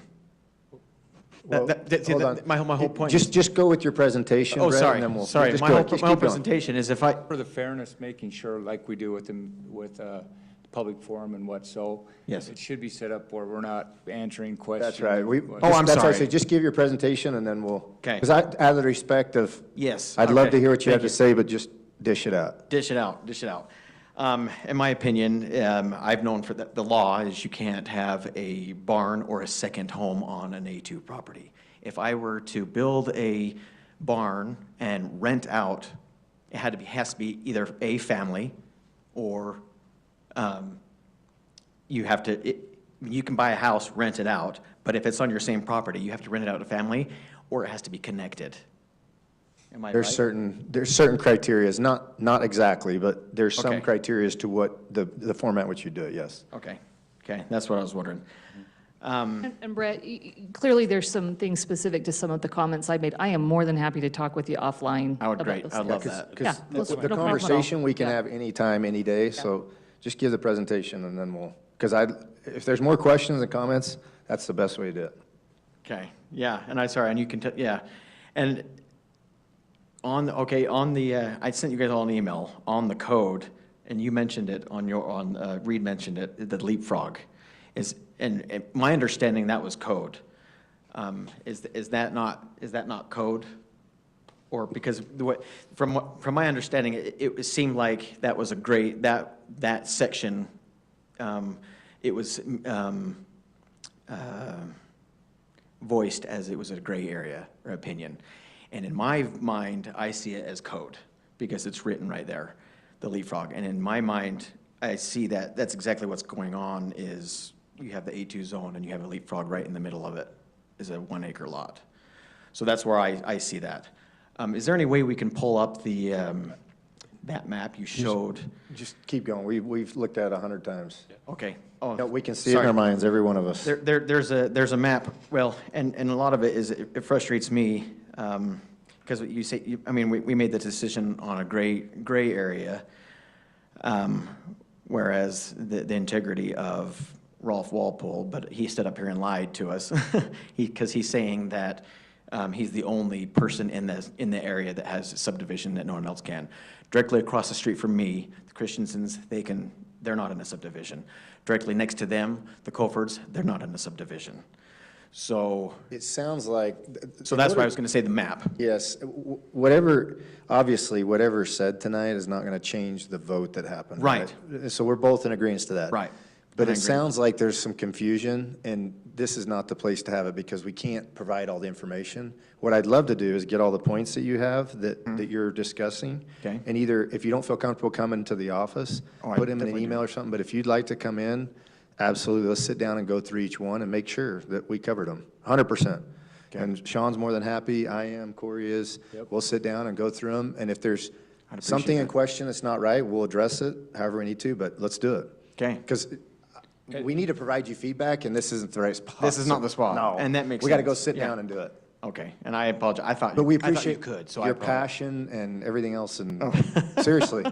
Well, See, hold on. my whole point. Just go with your presentation, Oh, Brett, sorry, and then we'll. sorry. just My go whole, ahead. Just my whole keep going. presentation is if I, For the fairness, making sure, like we do with the public forum and what, so. Yes. It should be set up where we're not answering questions. That's right. We, What- Oh, I'm that's why I sorry. say just give your presentation and then we'll. 'Kay. Because out of the respect of. Yes, I'd love okay. to hear what you have Thank to you. say, but just dish it out. dish it out, dish it out. In my opinion, I've known for the law is you can't have a barn or a second home on an A2 property. If I were to build a barn and rent out, it has to be either a family or you have to, you can buy a house, rent it out, but if it's on your same property, you have to rent it out to family or it has to be connected. Am I right? There's certain criterias, not exactly, but there's some Okay. criterias to what the format which you do it, yes. Okay, that's what I was wondering. And Brett, clearly there's some things specific to some of the comments I made. I am more than happy to talk with you offline. I would about great, this I'd stuff. love that. Yeah, The no problem at all. conversation we can Yeah. have anytime, any day, so just give the presentation and then we'll, because if there's more questions and comments, that's the best way to do it. Okay, yeah, and and you can, yeah. And I sent you guys all an email on the code, and you mentioned it Reed mentioned it, the leapfrog. And my understanding, that was code. Is that not code? Or because from my understanding, it seemed like that was a great, that section, it was voiced as it was a gray area or opinion. And in my mind, I see it as code because it's written right there, the leapfrog. And in my mind, I see that that's exactly what's going on is you have the A2 zone and you have a leapfrog right in the middle of it is a 1 acre lot. So that's where I see that. Is there any way we can pull up the, that map you showed? Just keep going. We've looked at it 100 times. Okay. Oh, No, we can see it in our minds, every one of us. There's a map, well, and a lot of it is, it frustrates me, because you say, we made the decision on a gray area, whereas the integrity of Rolf Walpole, but he stood up here and lied to us, because he's saying that he's the only person in the area that has subdivision that no one else can. Directly across the street from me, the Christensens, they're not in a subdivision. Directly next to them, the Cofords, they're not in a subdivision. So. It sounds like. So that's why I was gonna say the map. Yes, obviously, whatever's said tonight is not gonna change the vote that happened. Right. So we're both in agreement to that. Right. But I it agree. sounds like there's some confusion, and this is not the place to have it because we can't provide all the information. What I'd love to do is get all the points that you have that you're discussing. Okay. And either, if you don't feel comfortable coming to the office, Oh, I put them in an definitely email or something, but if you'd like to come in, absolutely, let's sit down and go through each one and make sure that we covered them, 100%. And Sean's more than happy, I am, Corey is. We'll sit down and go through them, and if there's appreciate something in that. question that's not right, we'll address it however we need to, but let's do it. Okay. Because we need to provide you feedback, and this isn't the right spot. This is not the spot. No. And that makes We got to go sense. sit Yeah. down and do it. Okay, and I apologize, I thought But we I thought you appreciate could, so I your apologize. passion and everything else, and seriously,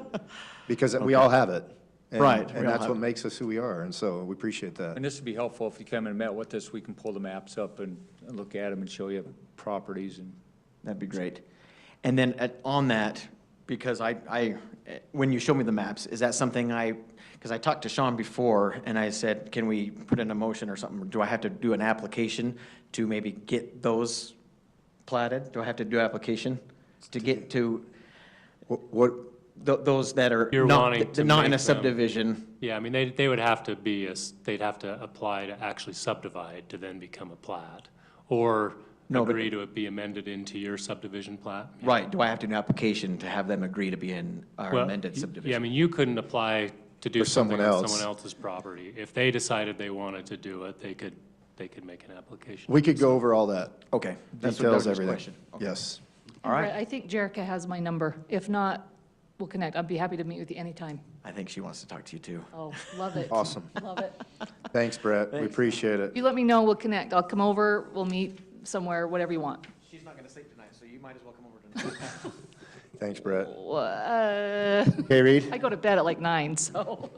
because we all have it. And- Right, we And all that's have what it. makes us who we are, and so we appreciate that. And this would be helpful if you come and met with us, we can pull the maps up and look at them and show you properties and. That'd be great. And then on that, because when you show me the maps, is that something because I talked to Sean before and I said, can we put in a motion or something? Do I have to do an application to maybe get those platted? Do I have to do an application to get to? those that are You're wanting not, to not in make a them- subdivision. Yeah, I mean, they would have to they'd have to apply to actually subdivide to then become a plat, or No, but- agree to it be amended into your subdivision plat. Right, do I have to do an application to have them agree to be in our Well, amended Yeah, I subdivision? mean, you couldn't apply to do For something someone on else. someone else's property. If they decided they wanted to do it, they could make an application. We could go over all that. Okay. That's what- that Details, was just everything. question. Okay. Yes. All right. Brett, I think Jerica has my number. If not, we'll connect. I'd be happy to meet with you anytime. I think she wants to talk to you too. Oh, love it. Awesome. Love it. Thanks, Brett. We appreciate it. You let me know, we'll connect. I'll come over, we'll meet somewhere, whatever you want. She's not gonna sleep tonight, so you might as well come over tonight. Thanks, Brett. Okay, Reed? I go to bed at like 9, so.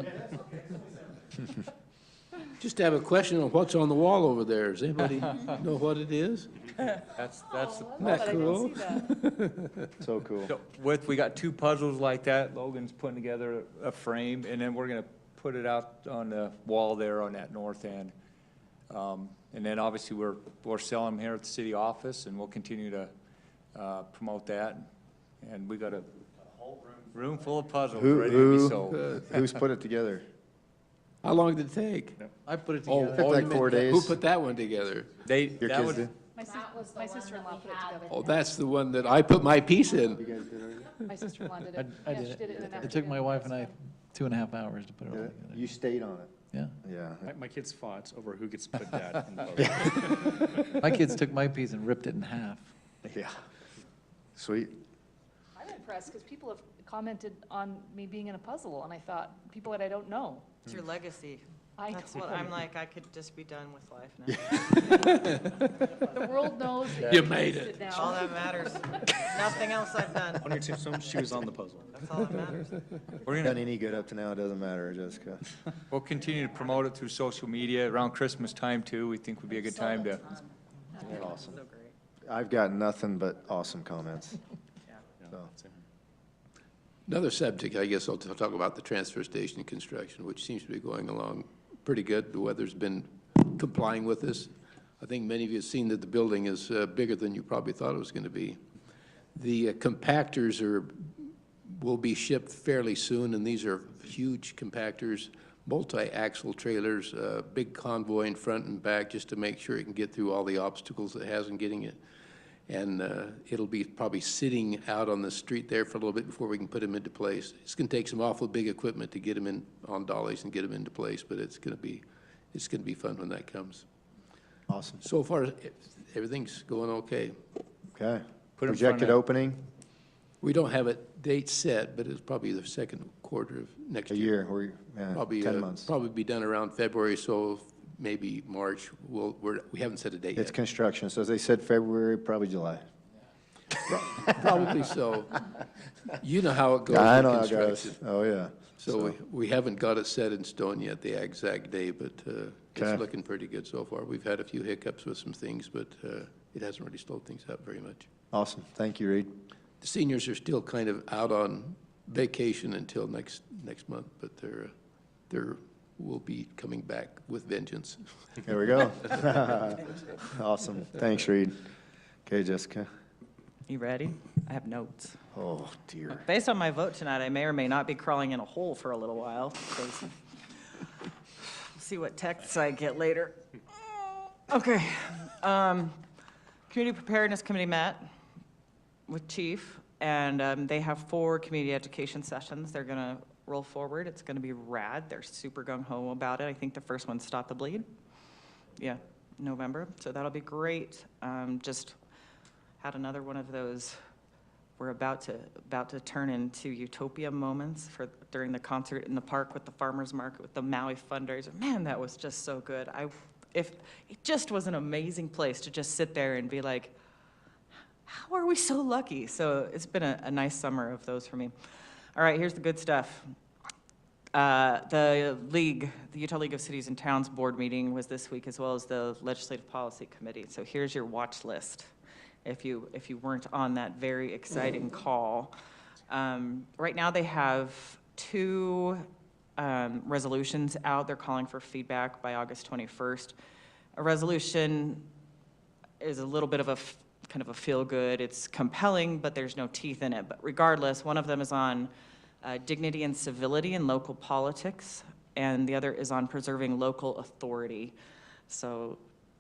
Just have a question on what's on the wall over there. Does anybody know what it is? That's, Isn't that cool? So cool. So we got two puzzles like that. Logan's putting together a frame, and then we're gonna put it out on the wall there on that north end. And then obviously we're selling them here at the city office, and we'll continue to promote that. And we got a whole room full of puzzles ready to be sold. Who's put it together? How long did it take? I put it Oh, together. Like you 4 meant- days? Who put that one together? Your That kids was, did? My sister-in-law put it together. Oh, that's the one that I put my piece in. My sister-in-law did it. I Yeah, did she did it in an It took my afternoon. wife and I 2.5 hours to put it all together. You stayed on it. Yeah. Yeah. My kids fought over who gets to put that in the puzzle. My kids took my piece and ripped it in half. Yeah. Sweet. I'm impressed because people have commented on me being in a puzzle, and I thought, people that I don't know. It's your legacy. I That's know. what I'm like, I could just be done with life now. The world knows that You you made sit it. down. All that matters. Nothing else I've done. On your tombstone, she was on the puzzle. That's all that matters. we're Done gonna, any good up to now, it doesn't matter, Jessica. we'll continue to promote it through social media around Christmas time too. We think would be a good time to. Awesome. So great. I've got nothing but awesome comments. So, Another subject, I guess I'll talk about the transfer station construction, which seems to be going along pretty good. The weather's been complying with us. I think many of you have seen that the building is bigger than you probably thought it was going to be. The compactors will be shipped fairly soon, and these are huge compactors, multi-axle trailers, big convoy in front and back just to make sure it can get through all the obstacles it has in getting it. And it'll be probably sitting out on the street there for a little bit before we can put them into place. It's going to take some awful big equipment to get them in on dollies and get them into place, but it's going to be fun when that comes. awesome. So far, everything's going okay. Okay. Put 'em Projected front end. opening, We don't have a date set, but it's probably the second quarter of next a year. year, or, yeah, Probably 10 months. Probably be done around February, so maybe March. We haven't set a date It's yet. construction, so as they said February, probably July. Probably so. You know how it goes I with know how it construction. goes. Oh, yeah. So we haven't got it set in stone yet, the exact day, but Okay. it's looking pretty good so far. We've had a few hiccups with some things, but it hasn't really slowed things up very much. Awesome. Thank you, Reed. The seniors are still kind of out on vacation until next month, but they're will be coming back with vengeance. There we go. Awesome. Thanks, Reed. Okay, Jessica. You ready? I have notes. Oh, dear. Based on my vote tonight, I may or may not be crawling in a hole for a little while, because we'll see what texts I get later. Okay. Community Preparedness Committee met with Chief, and they have 4 community education sessions. They're going to roll forward. It's going to be rad. They're super gung-ho about it. I think the first one's Stop the Bleed. Yeah, November. So that'll be great. Just had another one of those we're about to turn into utopia moments during the concert in the park with the farmers market with the Maui fundraiser. Man, that was just so good. It just was an amazing place to just sit there and be like, how are we so lucky? So it's been a nice summer of those for me. All right, here's the good stuff. The Utah League of Cities and Towns board meeting was this week, as well as the Legislative Policy Committee. So here's your watch list. If you weren't on that very exciting call. Right now they have 2 resolutions out. They're calling for feedback by August 21st. A resolution is a little bit of kind of a feel-good. It's compelling, but there's no teeth in it. But regardless, one of them is on dignity and civility in local politics, and the other is on preserving local authority. So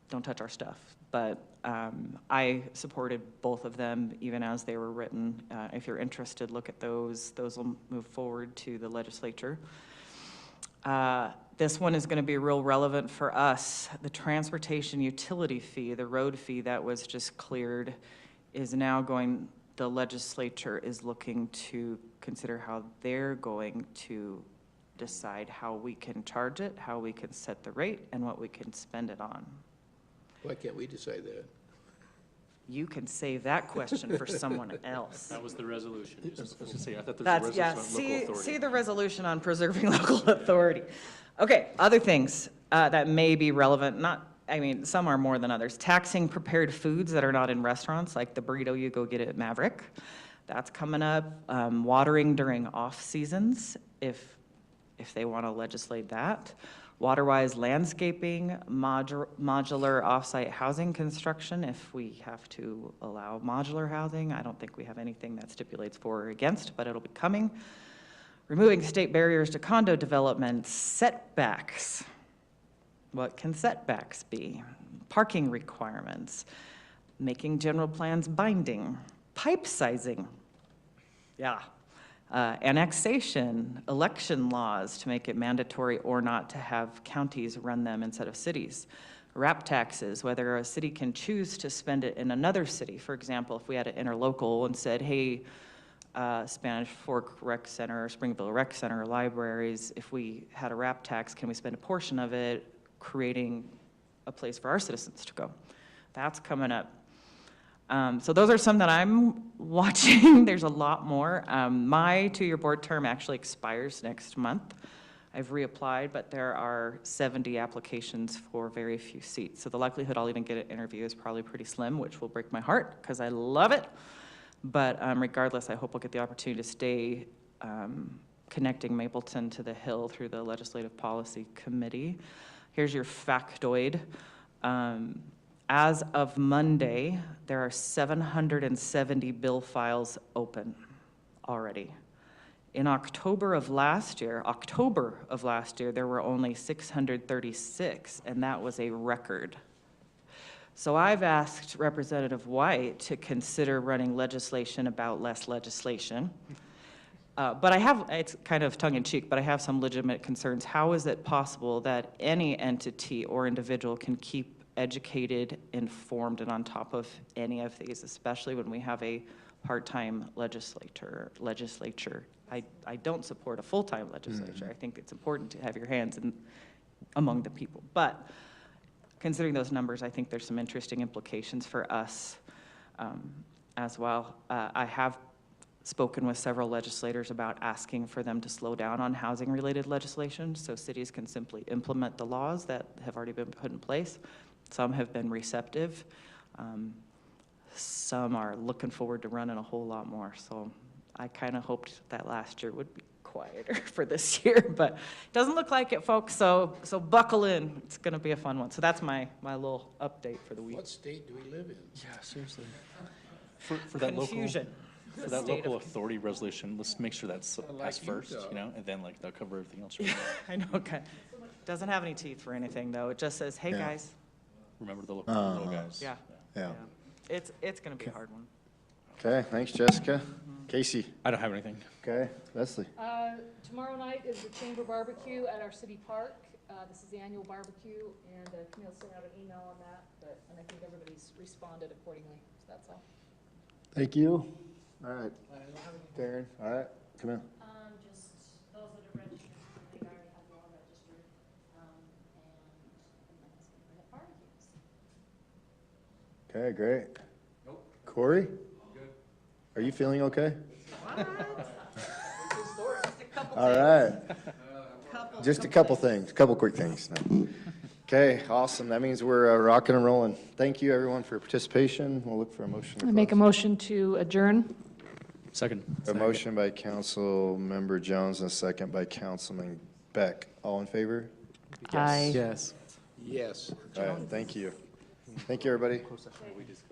don't touch our stuff. But I supported both of them even as they were written. If you're interested, look at those. Those will move forward to the legislature. This one is going to be real relevant for us. The transportation utility fee, the road fee that was just cleared, is now going, the legislature is looking to consider how they're going to decide how we can charge it, how we can set the rate, and what we can spend it on. Why can't we decide that? You can save that question for someone else. That was the resolution. I was gonna say, I thought there was a That's, yeah, resolution on local authority. see the resolution on preserving local authority. Okay, other things that may be relevant, some are more than others. Taxing prepared foods that are not in restaurants, like the burrito you go get at Maverick. That's coming up. Watering during off seasons, if they want to legislate that. Waterwise landscaping, modular off-site housing construction, if we have to allow modular housing. I don't think we have anything that stipulates for or against, but it'll be coming. Removing state barriers to condo development, setbacks. What can setbacks be? Parking requirements, making general plans binding, pipe sizing. Yeah. Annexation, election laws to make it mandatory or not to have counties run them instead of cities. RAP taxes, whether a city can choose to spend it in another city. For example, if we had an interlocal and said, hey, Spanish Fork Rec Center, or Springville Rec Center, or libraries, if we had a RAP tax, can we spend a portion of it creating a place for our citizens to go? That's coming up. So those are some that I'm watching. There's a lot more. My 2-year board term actually expires next month. I've reapplied, but there are 70 applications for very few seats. So the likelihood I'll even get an interview is probably pretty slim, which will break my heart because I love it. But regardless, I hope I'll get the opportunity to stay connecting Mapleton to the Hill through the Legislative Policy Committee. Here's your factoid. As of Monday, there are 770 bill files open already. In October of last year, there were only 636, and that was a record. So I've asked Representative White to consider running legislation about less legislation. But it's kind of tongue-in-cheek, but I have some legitimate concerns. How is it possible that any entity or individual can keep educated, informed, and on top of any of these, especially when we have a part-time legislature? I don't support a full-time legislature. I think it's important to have your hands among the people. But considering those numbers, I think there's some interesting implications for us as well. I have spoken with several legislators about asking for them to slow down on housing-related legislation so cities can simply implement the laws that have already been put in place. Some have been receptive. Some are looking forward to running a whole lot more. So I kind of hoped that last year would be quieter for this year, but it doesn't look like it, folks. So buckle in. It's going to be a fun one. So that's my little update for the week. What state do we live in? Yeah, seriously. For that Confusion. For that local authority resolution, let's make sure that's passed first, Utah. and then they'll cover everything else. I know, okay. Doesn't have any teeth for anything, though. It just says, hey, guys. Remember the little guys. Yeah. Yeah. It's going to be a hard one. Okay, thanks, Jessica. Casey? I don't have anything. Okay, Leslie? Tomorrow night is the Chamber Barbecue at our city park. This is the annual barbecue, and Camille sent out an email on that, and I think everybody's responded accordingly, so that's all. Thank you. All right. Darren, all right, come in. Just those that are registered, I think I already have you all registered, and my husband for the barbecues. Okay, great. Corey? Are you feeling okay? All right. Just a couple things, couple quick things. No. Okay, awesome. That means we're rocking and rolling. Thank you, everyone, for your participation. We'll look for a motion. I make a motion to adjourn. Second. A motion by Council Member Jones and a second by Councilman Beck. All in favor? Aye. Yes. Yes. All right, thank you. Thank you, everybody.